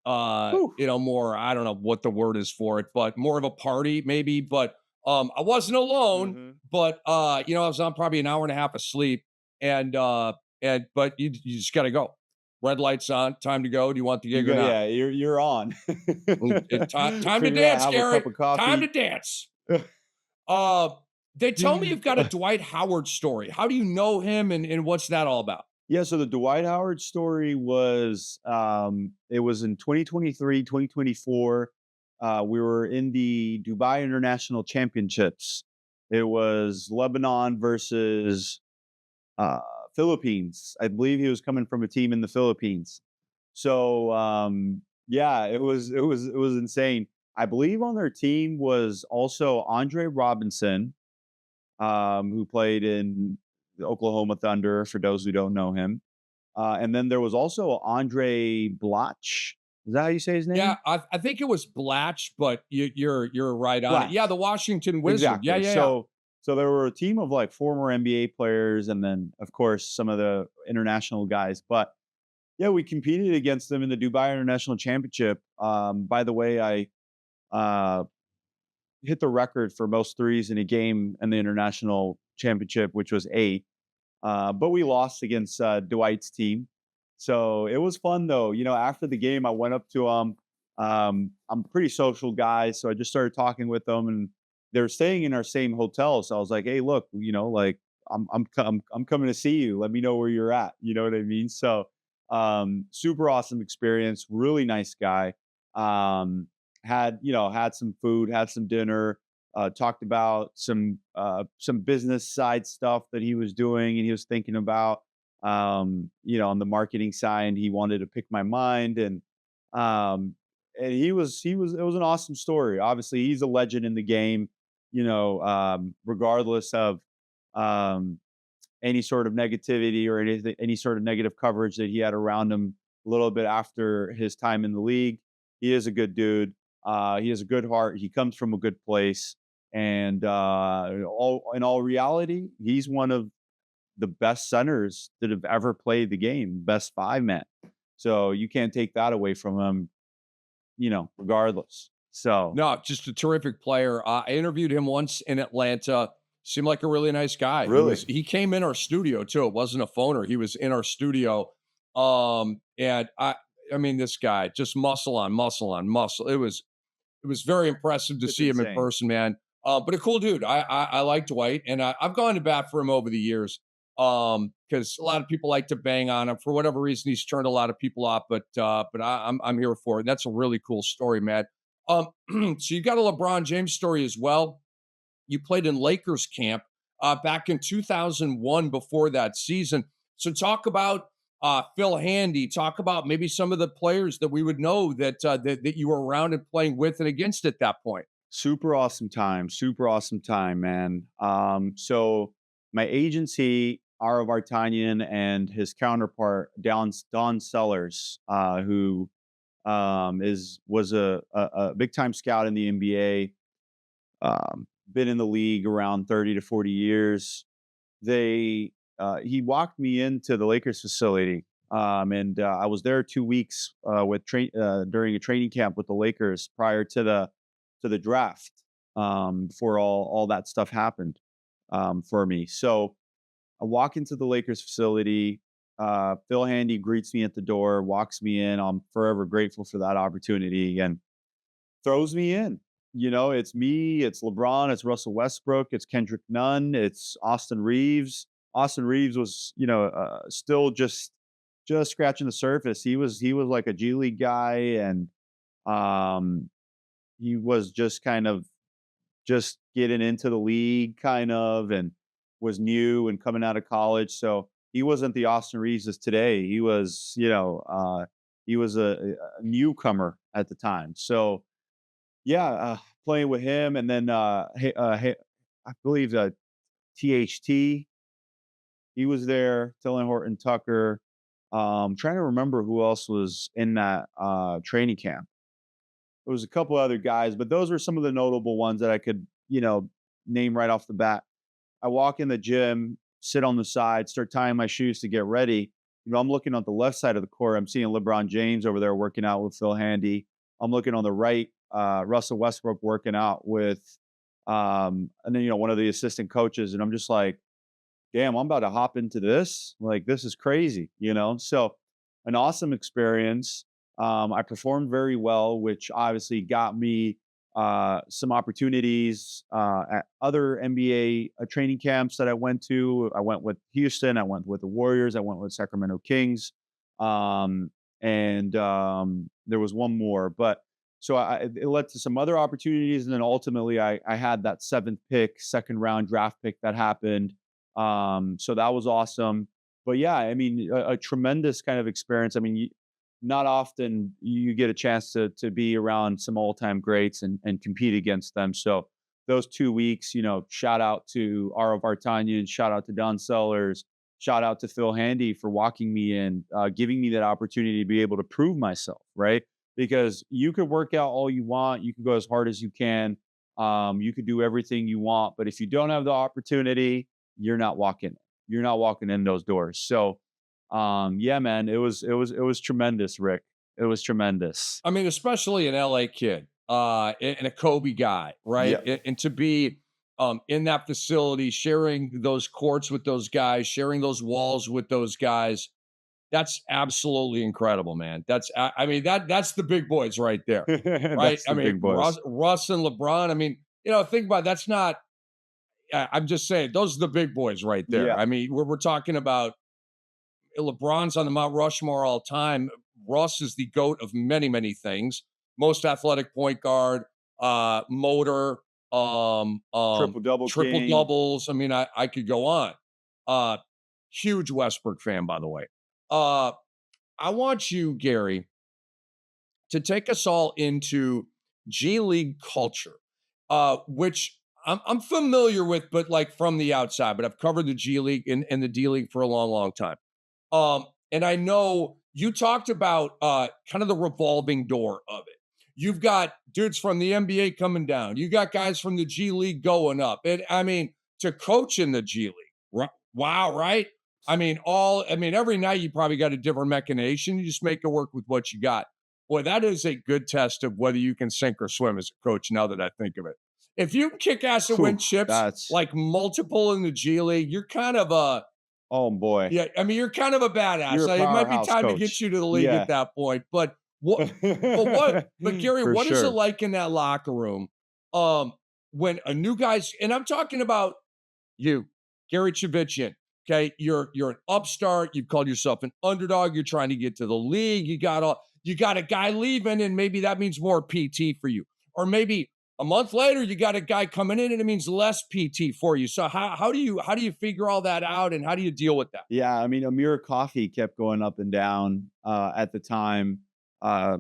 Speaker 1: Whew.
Speaker 2: more, I don't know what the word is for it, but more of a party maybe. But I wasn't alone,
Speaker 1: Mhm.
Speaker 2: but I was on probably an hour and a half of sleep, and but you just gotta go. Red lights on, time to go. Do you want the
Speaker 1: You
Speaker 2: gig or
Speaker 1: go,
Speaker 2: not?
Speaker 1: yeah, you're on.
Speaker 2: Time to
Speaker 1: Figure out,
Speaker 2: dance,
Speaker 1: have a cup
Speaker 2: Gary.
Speaker 1: of
Speaker 2: Time to
Speaker 1: coffee.
Speaker 2: dance. Uh they tell me you've got a Dwight Howard story. How do you know him and what's that all about?
Speaker 1: Yeah, so the Dwight Howard story was, it was in 2023, 2024. We were in the Dubai International Championships. It was Lebanon versus uh, Philippines. I believe he was coming from a team in the Philippines. So yeah, it was insane. I believe on their team was also Andre Robinson, who played in the Oklahoma Thunder. For those who don't know him, and then there was also Andre Bloch. Is that how you say his
Speaker 2: Yeah,
Speaker 1: name?
Speaker 2: I think it was Blatch, but you're right on it. Yeah,
Speaker 1: Blatch.
Speaker 2: the Washington Wizard. Yeah,
Speaker 1: Exactly.
Speaker 2: yeah, yeah.
Speaker 1: So there were a team of like former NBA players, and then of course some of the international guys. But yeah, we competed against them in the Dubai International Championship. By the way, I uh, hit the record for most threes in a game in the international championship, which was 8. But we lost against Dwight's team. So it was fun though. After the game, I went up to him. I'm a pretty social guy, so I just started talking with them, and they were staying in our same hotel. So I was like, "Hey, look, like I'm coming to see you. Let me know where you're at." You know what I mean? So super awesome experience. Really nice guy. Um, had some food, had some dinner, talked about some business side stuff that he was doing and he was thinking about. On the marketing side, he wanted to pick my mind, um, and he was it was an awesome story. Obviously, he's a legend in the game. Regardless of um, any sort of negativity or any sort of negative coverage that he had around him a little bit after his time in the league. He is a good dude. He has a good heart. He comes from a good place. And in all reality, he's one of the best centers that have ever played the game, best five man. So you can't take that away from him, regardless. So
Speaker 2: No, just a terrific player. I interviewed him once in Atlanta. Seemed like a really nice guy. He
Speaker 1: really,
Speaker 2: was he came in our studio too. It wasn't a phoner. He was in our studio. And I mean this guy just muscle on muscle on muscle. It was very impressive to
Speaker 1: it's
Speaker 2: see him in
Speaker 1: insane.
Speaker 2: person, man. But a cool dude. I like Dwight, and I've gone to bat for him over the years. Because a lot of people like to bang on him for whatever reason. He's turned a lot of people off, but I'm here for it. That's a really cool story, man. Um, so you got a LeBron James story as well. You played in Lakers camp back in 2001 before that season. So talk about Phil Handy. Talk about maybe some of the players that we would know that you were around and playing with and against at that point.
Speaker 1: Super awesome time, man. So my agency, Ara Vartanian, and his counterpart, Don Sellers, who was a big time scout in the NBA, been in the league around 30 to 40 years. He walked me into the Lakers facility, and I was there 2 weeks during a training camp with the Lakers prior to the draft, before all that stuff happened, for me. So I walk into the Lakers facility. Phil Handy greets me at the door, walks me in. I'm forever grateful for that opportunity, and throws me in. It's me, it's LeBron, it's Russell Westbrook, it's Kendrick Nunn, it's Austin Reeves. Austin Reeves was, still just scratching the surface. He was like a G League guy, and um, he was just kind of just getting into the league, kind of, and was new and coming out of college. So he wasn't the Austin Reeves of today. He was a newcomer at the time. So yeah, playing with him, and then I believe THT, he was there, Dylan Horton Tucker. Trying to remember who else was in that training camp. There was a couple other guys, but those were some of the notable ones that I could, name right off the bat. I walk in the gym, sit on the side, start tying my shoes to get ready. I'm looking on the left side of the court. I'm seeing LeBron James over there working out with Phil Handy. I'm looking on the right, Russell Westbrook working out with, and then one of the assistant coaches, and I'm just like, damn, I'm about to hop into this. Like, this is crazy. So, an awesome experience. I performed very well, which obviously got me some opportunities at other NBA training camps that I went to. I went with Houston, I went with the Warriors, I went with Sacramento Kings, and there was one more. But so it led to some other opportunities, and then ultimately I had that seventh pick, second round draft pick that happened. So that was awesome. But yeah, I mean, a tremendous kind of experience. I mean, not often you get a chance to be around some all time greats and compete against them. So those 2 weeks, shout out to Ara Vartanyan, shout out to Don Sellers, shout out to Phil Handy for walking me in, giving me that opportunity to be able to prove myself, right? Because you could work out all you want, you can go as hard as you can, you could do everything you want, but if you don't have the opportunity, you're not walking. You're not walking in those doors. So, yeah, man, it was tremendous, Rick. It was tremendous.
Speaker 2: I mean, especially an LA kid, and a Kobe guy, right?
Speaker 1: Yep.
Speaker 2: And to be in that facility, sharing those courts with those guys, sharing those walls with those guys, that's absolutely incredible, man. I mean, that's the big boys right there, right?
Speaker 1: That's
Speaker 2: I
Speaker 1: the
Speaker 2: mean,
Speaker 1: big boys.
Speaker 2: Russ and LeBron. I mean, think about it, that's not. I'm just saying, those are the big boys right there.
Speaker 1: Yeah.
Speaker 2: I mean, we're talking about LeBron's on the Mount Rushmore all time. Russ is the GOAT of many, many things. Most athletic point guard, motor,
Speaker 1: Triple double
Speaker 2: triple
Speaker 1: king.
Speaker 2: doubles. I mean, I could go on. Uh, Huge Westbrook fan, by the way. Uh, I want you, Gary, to take us all into G League culture, which I'm familiar with, but like from the outside. But I've covered the G League and the D League for a long, long time. And I know you talked about kind of the revolving door of it. You've got dudes from the NBA coming down. You got guys from the G League going up. And I mean, to coach in the G League, wow, right? I mean, every night you probably got a different machination. You just make it work with what you got. Boy, that is a good test of whether you can sink or swim as a coach. Now that I think of it, if you can kick ass and win
Speaker 1: Whew,
Speaker 2: chips
Speaker 1: that's
Speaker 2: like multiple in the G League, you're kind of a
Speaker 1: oh boy.
Speaker 2: yeah, I mean, you're kind of a
Speaker 1: You're
Speaker 2: badass.
Speaker 1: a
Speaker 2: It might be
Speaker 1: powerhouse
Speaker 2: time to get
Speaker 1: coach.
Speaker 2: you to the league at
Speaker 1: Yeah.
Speaker 2: that point. What but Gary,
Speaker 1: For
Speaker 2: what is it
Speaker 1: sure.
Speaker 2: like in that locker room? When a new guy's and I'm talking about you, Gary Chivichyan. Okay, you're an upstart. You've called yourself an underdog. You're trying to get to the league. You got a guy leaving, and maybe that means more PT for you. Or maybe a month later, you got a guy coming in, and it means less PT for you. So how do you figure all that out, and how do you deal with that?
Speaker 1: Yeah, I mean, Amir Coffee kept going up and down at the time. Uh,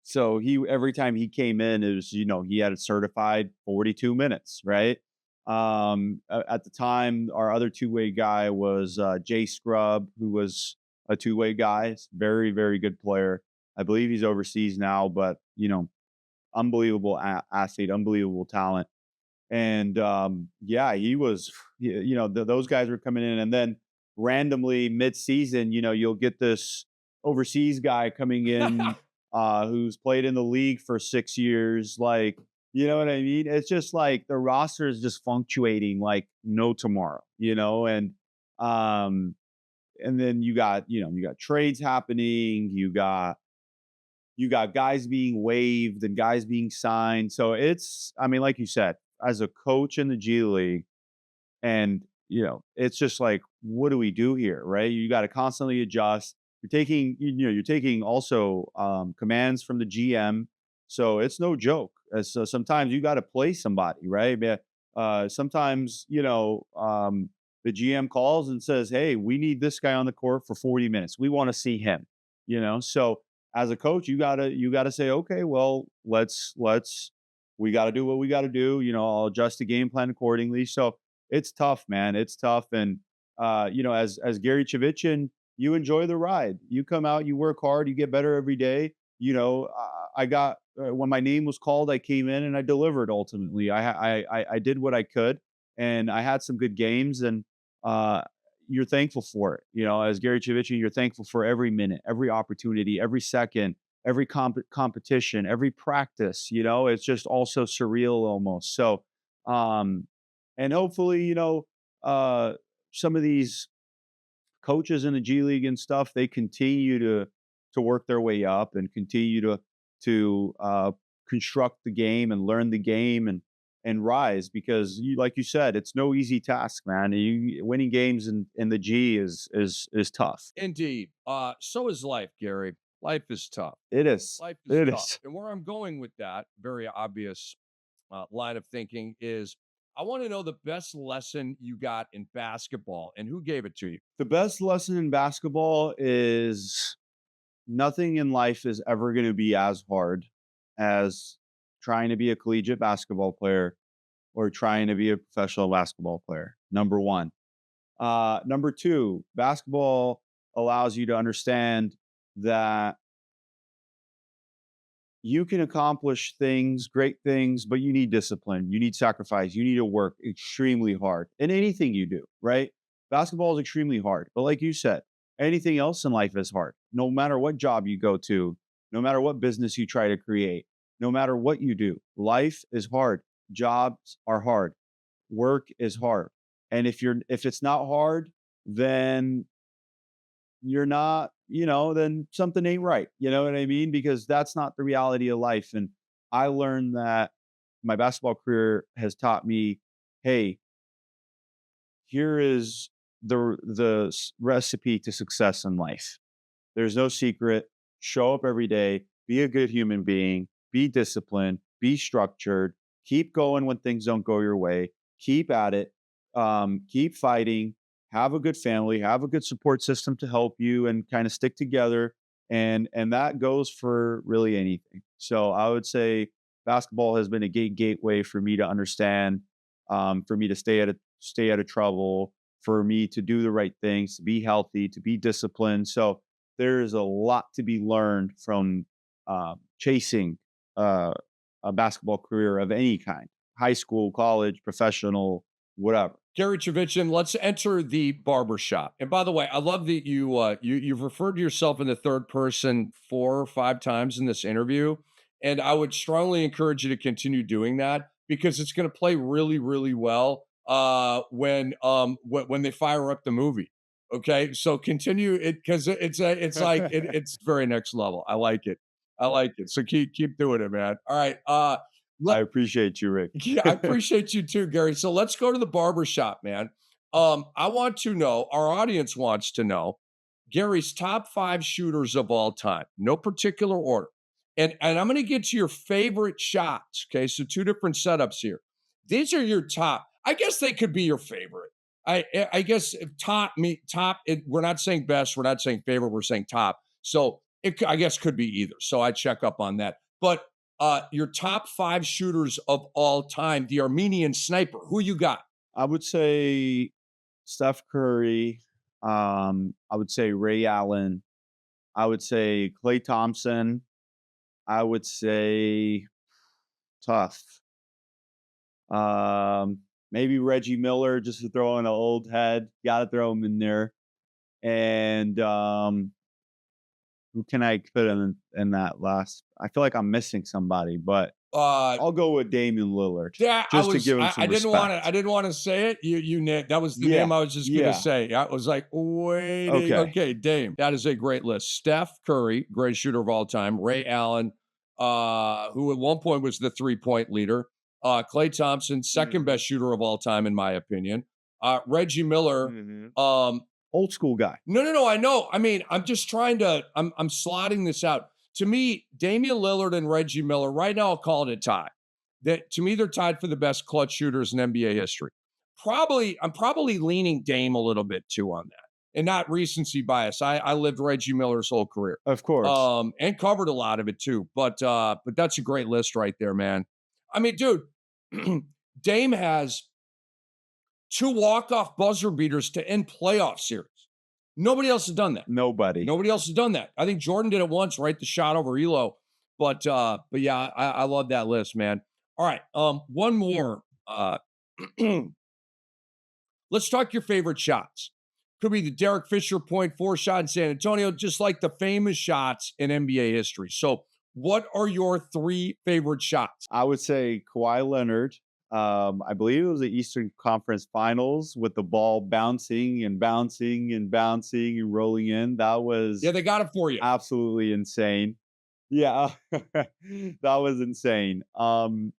Speaker 1: so he every time he came in, it was he had a certified 42 minutes, right? At the time, our other two-way guy was Jay Scrub, who was a two-way guy, very very good player. I believe he's overseas now, but unbelievable athlete, unbelievable talent. And yeah, he was, those guys were coming in, and then randomly mid-season, you'll get this overseas guy coming in who's played in the league for 6 years. Like, you know what I mean? It's just like the roster is just fluctuating like no tomorrow. Um, and then you got trades happening, you got guys being waived and guys being signed. So I mean, like you said, as a coach in the G League, and it's just like, what do we do here, right? You got to constantly adjust. You're taking also commands from the GM, so it's no joke. So sometimes you got to play somebody, right? Sometimes the GM calls and says, "Hey, we need this guy on the court for 40 minutes. We want to see him." So as a coach, you gotta say, okay, well, let's we got to do what we got to do. I'll adjust the game plan accordingly. So it's tough, man. It's tough. And, as Gary Chivichyan, you enjoy the ride. You come out, you work hard, you get better every day. I got, when my name was called, I came in and I delivered ultimately. I did what I could, and I had some good games, and, uh, you're thankful for it. As Gary Chivichyan, you're thankful for every minute, every opportunity, every second, every competition, every practice. It's just also surreal almost. So, um, and hopefully, uh, some of these coaches in the G League and stuff, they continue to work their way up and continue to construct the game and learn the game and rise, because like you said, it's no easy task, man. Winning games in the G is tough.
Speaker 2: Indeed. So is life, Gary. Life is tough.
Speaker 1: It is.
Speaker 2: Life is
Speaker 1: It
Speaker 2: tough.
Speaker 1: is.
Speaker 2: And where I'm going with that very obvious line of thinking is I want to know the best lesson you got in basketball and who gave it to you.
Speaker 1: The best lesson in basketball is nothing in life is ever going to be as hard as trying to be a collegiate basketball player or trying to be a professional basketball player. Number one. Number two, basketball allows you to understand that you can accomplish things, great things, but you need discipline. You need sacrifice. You need to work extremely hard in anything you do, right? Basketball is extremely hard. But like you said, anything else in life is hard. No matter what job you go to, no matter what business you try to create, no matter what you do, life is hard. Jobs are hard. Work is hard. And if it's not hard, then you're not, then something ain't right. You know what I mean? Because that's not the reality of life. And I learned that my basketball career has taught me, hey, here is the recipe to success in life. There's no secret. Show up every day, be a good human being, be disciplined, be structured, keep going when things don't go your way, keep at it, keep fighting, have a good family, have a good support system to help you and kind of stick together. And that goes for really anything. So I would say basketball has been a gateway for me to understand, for me to stay out of trouble, for me to do the right things, to be healthy, to be disciplined. So there's a lot to be learned from chasing uh, a basketball career of any kind, high school, college, professional, whatever.
Speaker 2: Gary Chivichyan, let's enter the barbershop. And by the way, I love that you've referred to yourself in the third person 4 or 5 times in this interview. And I would strongly encourage you to continue doing that because it's going to play really, really well when they fire up the movie. Okay, so continue it because it's like it's very next level. I like it. I like it. So keep doing it, man. All right.
Speaker 1: I
Speaker 2: Let
Speaker 1: appreciate you, Rick.
Speaker 2: Yeah, I appreciate you too, Gary. So let's go to the barber shop, man. I want to know, our audience wants to know Gary's top 5 shooters of all time, no particular order. And I'm going to get to your favorite shots. Okay, so 2 different setups here. These are your top. I guess they could be your favorite. I guess if top. We're not saying best. We're not saying favorite. We're saying top. So I guess could be either. So I check up on that. But your top 5 shooters of all time, the Armenian sniper. Who you got?
Speaker 1: I would say Steph Curry. I would say Ray Allen. I would say Clay Thompson. I would say tough. Maybe Reggie Miller, just to throw in an old head. Got to throw him in there. And who can I put in that last? I feel like I'm missing somebody, but
Speaker 2: Uh,
Speaker 1: I'll go with Damian Lillard
Speaker 2: yeah,
Speaker 1: just to give him
Speaker 2: I
Speaker 1: some
Speaker 2: didn't want to. I
Speaker 1: respect.
Speaker 2: didn't want to say it. That was the
Speaker 1: Yeah,
Speaker 2: name I was just gonna
Speaker 1: yeah.
Speaker 2: say. I was like, waiting.
Speaker 1: Okay.
Speaker 2: Okay, Dame. That is a great list. Steph Curry, greatest shooter of all time. Ray Allen, who at one point was the 3-point leader. Clay Thompson, second
Speaker 1: Mhm,
Speaker 2: best shooter of all time, in my opinion. Reggie Miller.
Speaker 1: mhm.
Speaker 2: Um,
Speaker 1: Old school guy.
Speaker 2: no. I know. I mean, I'm just trying to. I'm slotting this out. To me, Damian Lillard and Reggie Miller. Right now, I'll call it a tie. That to me, they're tied for the best clutch shooters in NBA history. I'm probably leaning Dame a little bit too on that, and not recency bias. I lived Reggie Miller's whole career,
Speaker 1: Of course.
Speaker 2: and covered a lot of it too. But that's a great list right there, man. I mean, dude, Dame has 2 walk-off buzzer beaters to end playoff series. Nobody else has done that.
Speaker 1: Nobody.
Speaker 2: Nobody else has done that. I think Jordan did it once, right? The shot over Elo. But yeah, I love that list, man. All right. One more. Let's talk your favorite shots. Could be the Derek Fisher point four shot in San Antonio, just like the famous shots in NBA history. So, what are your 3 favorite shots?
Speaker 1: I would say Kawhi Leonard. I believe it was the Eastern Conference Finals with the ball bouncing and bouncing and bouncing and rolling in. That
Speaker 2: Yeah,
Speaker 1: was
Speaker 2: they got it for you.
Speaker 1: absolutely insane. Yeah, that was insane. And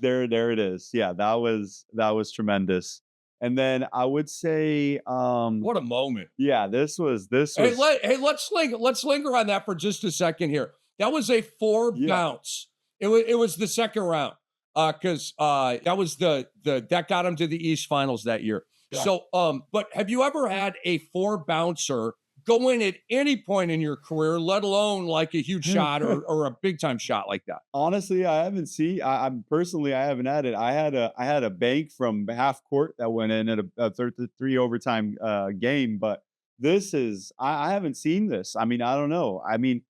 Speaker 1: there it is. Yeah, that was tremendous. And then I would say,
Speaker 2: What a moment.
Speaker 1: yeah, this was
Speaker 2: Let's linger on that for just a second here. That was a 4
Speaker 1: yeah.
Speaker 2: bounce. It was the second round. Because that was the that got him to the East Finals that year.
Speaker 1: Yeah.
Speaker 2: So, but have you ever had a 4 bouncer go in at any point in your career, let alone like a huge shot or a big time shot like that?
Speaker 1: Honestly, I haven't seen. I'm personally, I haven't had it. I had a bank from half court that went in at a three overtime game, but this is I haven't seen this. I mean, I don't know. I mean,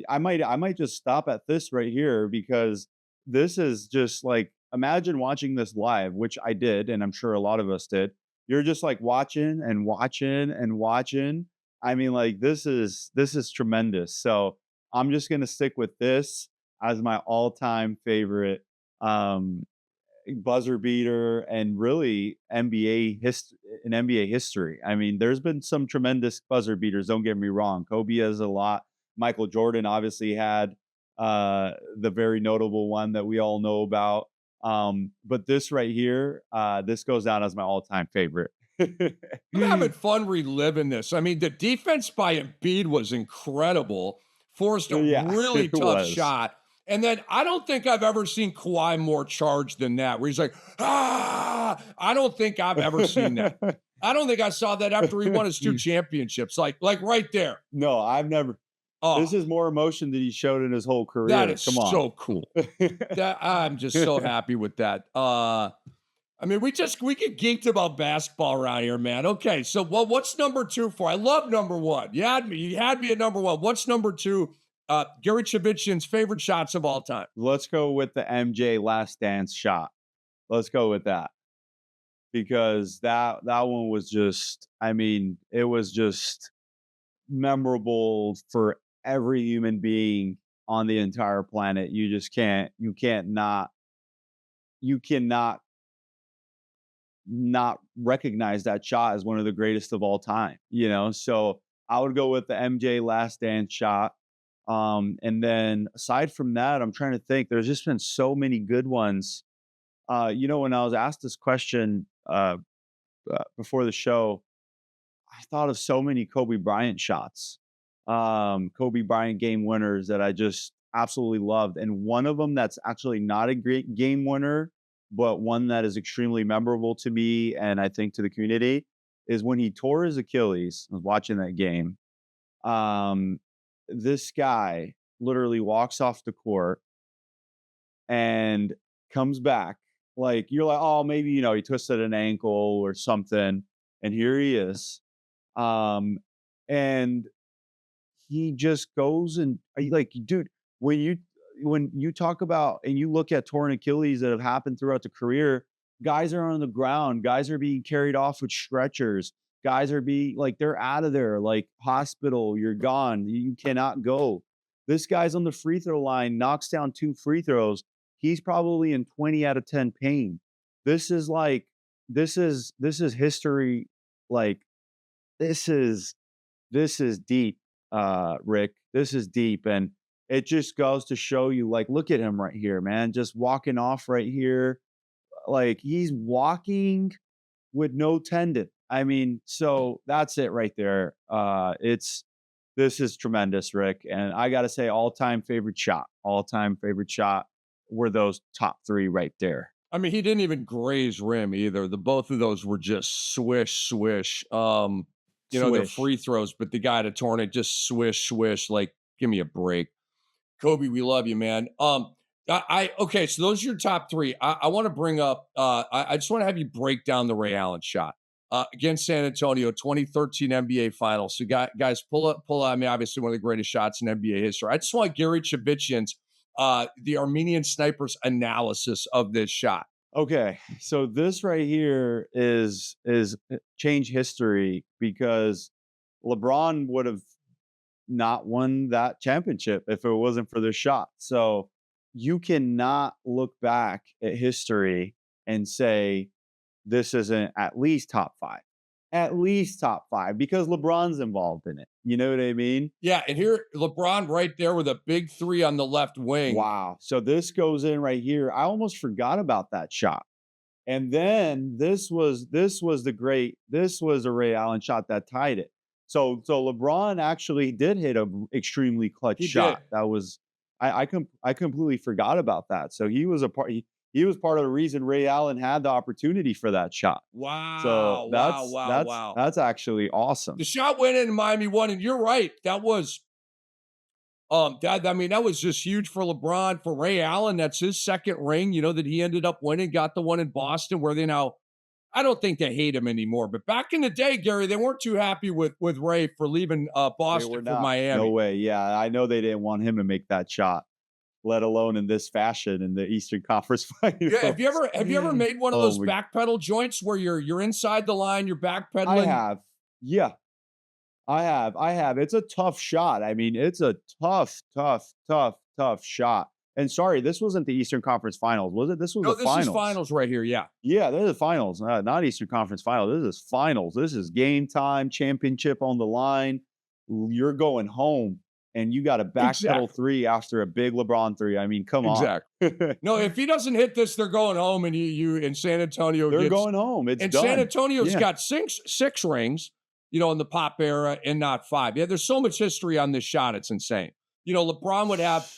Speaker 1: I might just stop at this right here because this is just like imagine watching this live, which I did, and I'm sure a lot of us did. You're just like watching and watching and watching. I mean, like this is tremendous. So I'm just gonna stick with this as my all-time favorite um, buzzer beater and really NBA history. I mean, there's been some tremendous buzzer beaters. Don't get me wrong. Kobe has a lot. Michael Jordan obviously had the very notable one that we all know about. But this right here, this goes down as my all-time favorite.
Speaker 2: I'm having fun reliving this. I mean, the defense by Embiid was incredible, forced a
Speaker 1: Yeah,
Speaker 2: really
Speaker 1: it
Speaker 2: tough
Speaker 1: was.
Speaker 2: shot. And then I don't think I've ever seen Kawhi more charged than that, where he's like, I don't think I've ever seen that. I don't think I saw that after he won his 2 championships, like right there.
Speaker 1: No, I've never. This
Speaker 2: Oh,
Speaker 1: is more emotion than he showed in his whole
Speaker 2: that
Speaker 1: career.
Speaker 2: is
Speaker 1: Come on.
Speaker 2: so cool. That I'm just so happy with that. I mean, we get geeked about basketball around here, man. Okay, so what's number 2 for? I love number 1. You had me at number 1. What's number 2? Gary Chivichyan's favorite shots of all time.
Speaker 1: Let's go with the MJ Last Dance shot. Let's go with that because that one was just. I mean, it was just memorable for every human being on the entire planet. You just can't. You can't not. You cannot not recognize that shot as one of the greatest of all time. So I would go with the MJ Last Dance shot. And then aside from that, I'm trying to think. There's just been so many good ones. When I was asked this question before the show, I thought of so many Kobe Bryant shots, Kobe Bryant game winners that I just absolutely loved. And one of them that's actually not a great game winner, but one that is extremely memorable to me and I think to the community is when he tore his Achilles. I was watching that game. Um, this guy literally walks off the court and comes back. Like you're like, oh, maybe he twisted an ankle or something, and here he is. Um, and he just goes and like, dude, when you talk about and you look at torn Achilles that have happened throughout the career, guys are on the ground, guys are being carried off with stretchers, guys are being like they're out of there, like hospital, you're gone, you cannot go. This guy's on the free throw line, knocks down 2 free throws. He's probably in 20 out of 10 pain. This is like this is history. Like this is this is deep, Rick. This is deep, and it just goes to show you, like, look at him right here, man, just walking off right here, like he's walking with no tendon. I mean, so that's it right there. It's this is tremendous, Rick, and I gotta say, all time favorite shot were those top 3 right there.
Speaker 2: I mean, he didn't even graze rim either. The both of those were just swish, swish. They're
Speaker 1: Swish.
Speaker 2: free throws, but the guy at a torn it just swish, swish. Like, give me a break. Kobe, we love you, man. Okay, so those are your top three. I want to bring up. I just want to have you break down the Ray Allen shot against San Antonio, 2013 NBA Finals. So, guys, pull up, pull. I mean, obviously one of the greatest shots in NBA history. I just want Gary Chivichyan's, the Armenian sniper's analysis of this shot.
Speaker 1: Okay, so this right here is change history because LeBron would have not won that championship if it wasn't for this shot. So you cannot look back at history and say this isn't at least top five, at least top five, because LeBron's involved in it. You know what I mean?
Speaker 2: Yeah, and here LeBron right there with a big three on the left wing.
Speaker 1: Wow. So this goes in right here. I almost forgot about that shot. And then this was a Ray Allen shot that tied it. So LeBron actually did hit a extremely clutch
Speaker 2: He did.
Speaker 1: shot. That was I completely forgot about that. So he was part of the reason Ray Allen had the opportunity for that shot. So
Speaker 2: Wow! Wow! Wow! Wow!
Speaker 1: that's actually awesome.
Speaker 2: The shot went in, Miami won, and you're right. That was that I mean, that was just huge for LeBron. For Ray Allen, that's his second ring, that he ended up winning, got the one in Boston where they now I don't think they hate him anymore. But back in the day, Gary, they weren't too happy with Ray for leaving
Speaker 1: They were
Speaker 2: Boston for
Speaker 1: not. No
Speaker 2: Miami.
Speaker 1: way. Yeah, I know they didn't want him to make that shot, let alone in this fashion in the Eastern Conference
Speaker 2: Yeah,
Speaker 1: Finals.
Speaker 2: have you ever made one of
Speaker 1: Oh
Speaker 2: those
Speaker 1: my
Speaker 2: backpedal joints where you're inside the line, you're
Speaker 1: I
Speaker 2: backpedaling?
Speaker 1: have. Yeah, I have. It's a tough shot. I mean, it's a tough, tough, tough, tough shot. And sorry, this wasn't the Eastern Conference Finals, was it? This was
Speaker 2: No,
Speaker 1: the
Speaker 2: this is
Speaker 1: finals.
Speaker 2: finals right here. Yeah.
Speaker 1: Yeah, this is finals, not Eastern Conference Finals. This is finals. This is game time, championship on the line. You're going home, and you got a backpedal
Speaker 2: Exactly.
Speaker 1: three after a big LeBron three. I mean, come on.
Speaker 2: Exactly. No, if he doesn't hit this, they're going home, and you in San Antonio
Speaker 1: They're
Speaker 2: gets
Speaker 1: going home. It's
Speaker 2: and San
Speaker 1: done.
Speaker 2: Antonio's
Speaker 1: Yeah.
Speaker 2: got six rings, in the Pop era, and not five. Yeah, there's so much history on this shot. It's insane. LeBron would have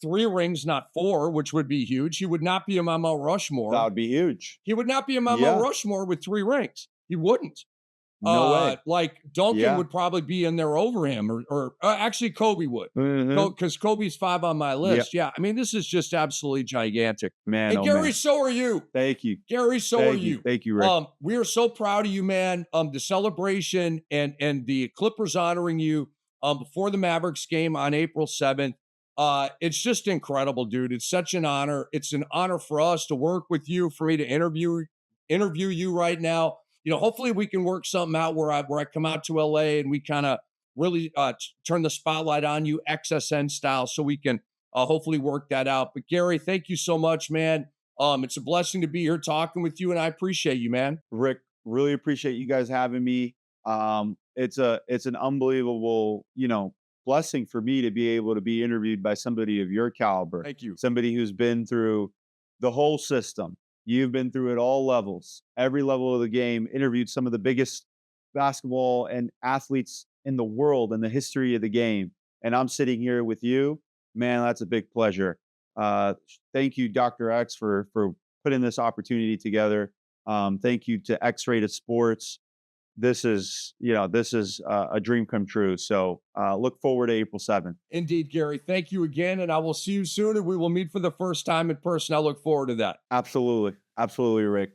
Speaker 2: three rings, not four, which would be huge. He would not be a Mount
Speaker 1: That
Speaker 2: Rushmore.
Speaker 1: would be huge.
Speaker 2: He would not be a Mount
Speaker 1: Yeah.
Speaker 2: Rushmore with three rings. He wouldn't.
Speaker 1: No way.
Speaker 2: Like Duncan
Speaker 1: Yeah.
Speaker 2: would probably be in there over him, or actually Kobe would,
Speaker 1: Mhm.
Speaker 2: because Kobe's five on my
Speaker 1: Yep.
Speaker 2: list. Yeah, I mean this is just absolutely gigantic.
Speaker 1: Man,
Speaker 2: And
Speaker 1: oh
Speaker 2: Gary,
Speaker 1: man.
Speaker 2: so are you.
Speaker 1: Thank you.
Speaker 2: Gary, so are
Speaker 1: Thank you.
Speaker 2: you.
Speaker 1: Thank you, Rick.
Speaker 2: We are so proud of you, man. The celebration and the Clippers honoring you before the Mavericks game on April 7th. It's just incredible, dude. It's such an honor. It's an honor for us to work with you, for me to interview you right now. Hopefully we can work something out where I come out to LA and we kind of really turn the spotlight on you XSN style, so we can hopefully work that out. But Gary, thank you so much, man. It's a blessing to be here talking with you, and I appreciate you, man.
Speaker 1: Rick, really appreciate you guys having me. It's an unbelievable, blessing for me to be able to be interviewed by somebody of your caliber,
Speaker 2: Thank you.
Speaker 1: somebody who's been through the whole system. You've been through it all levels, every level of the game, interviewed some of the biggest basketball and athletes in the world in the history of the game. And I'm sitting here with you. Man, that's a big pleasure. Thank you, Dr. X, for putting this opportunity together. Thank you to X-Rated Sports. This is a dream come true. So look forward to April 7th.
Speaker 2: Indeed, Gary. Thank you again, and I will see you soon, and we will meet for the first time in person. I look forward to that.
Speaker 1: Absolutely. Absolutely, Rick.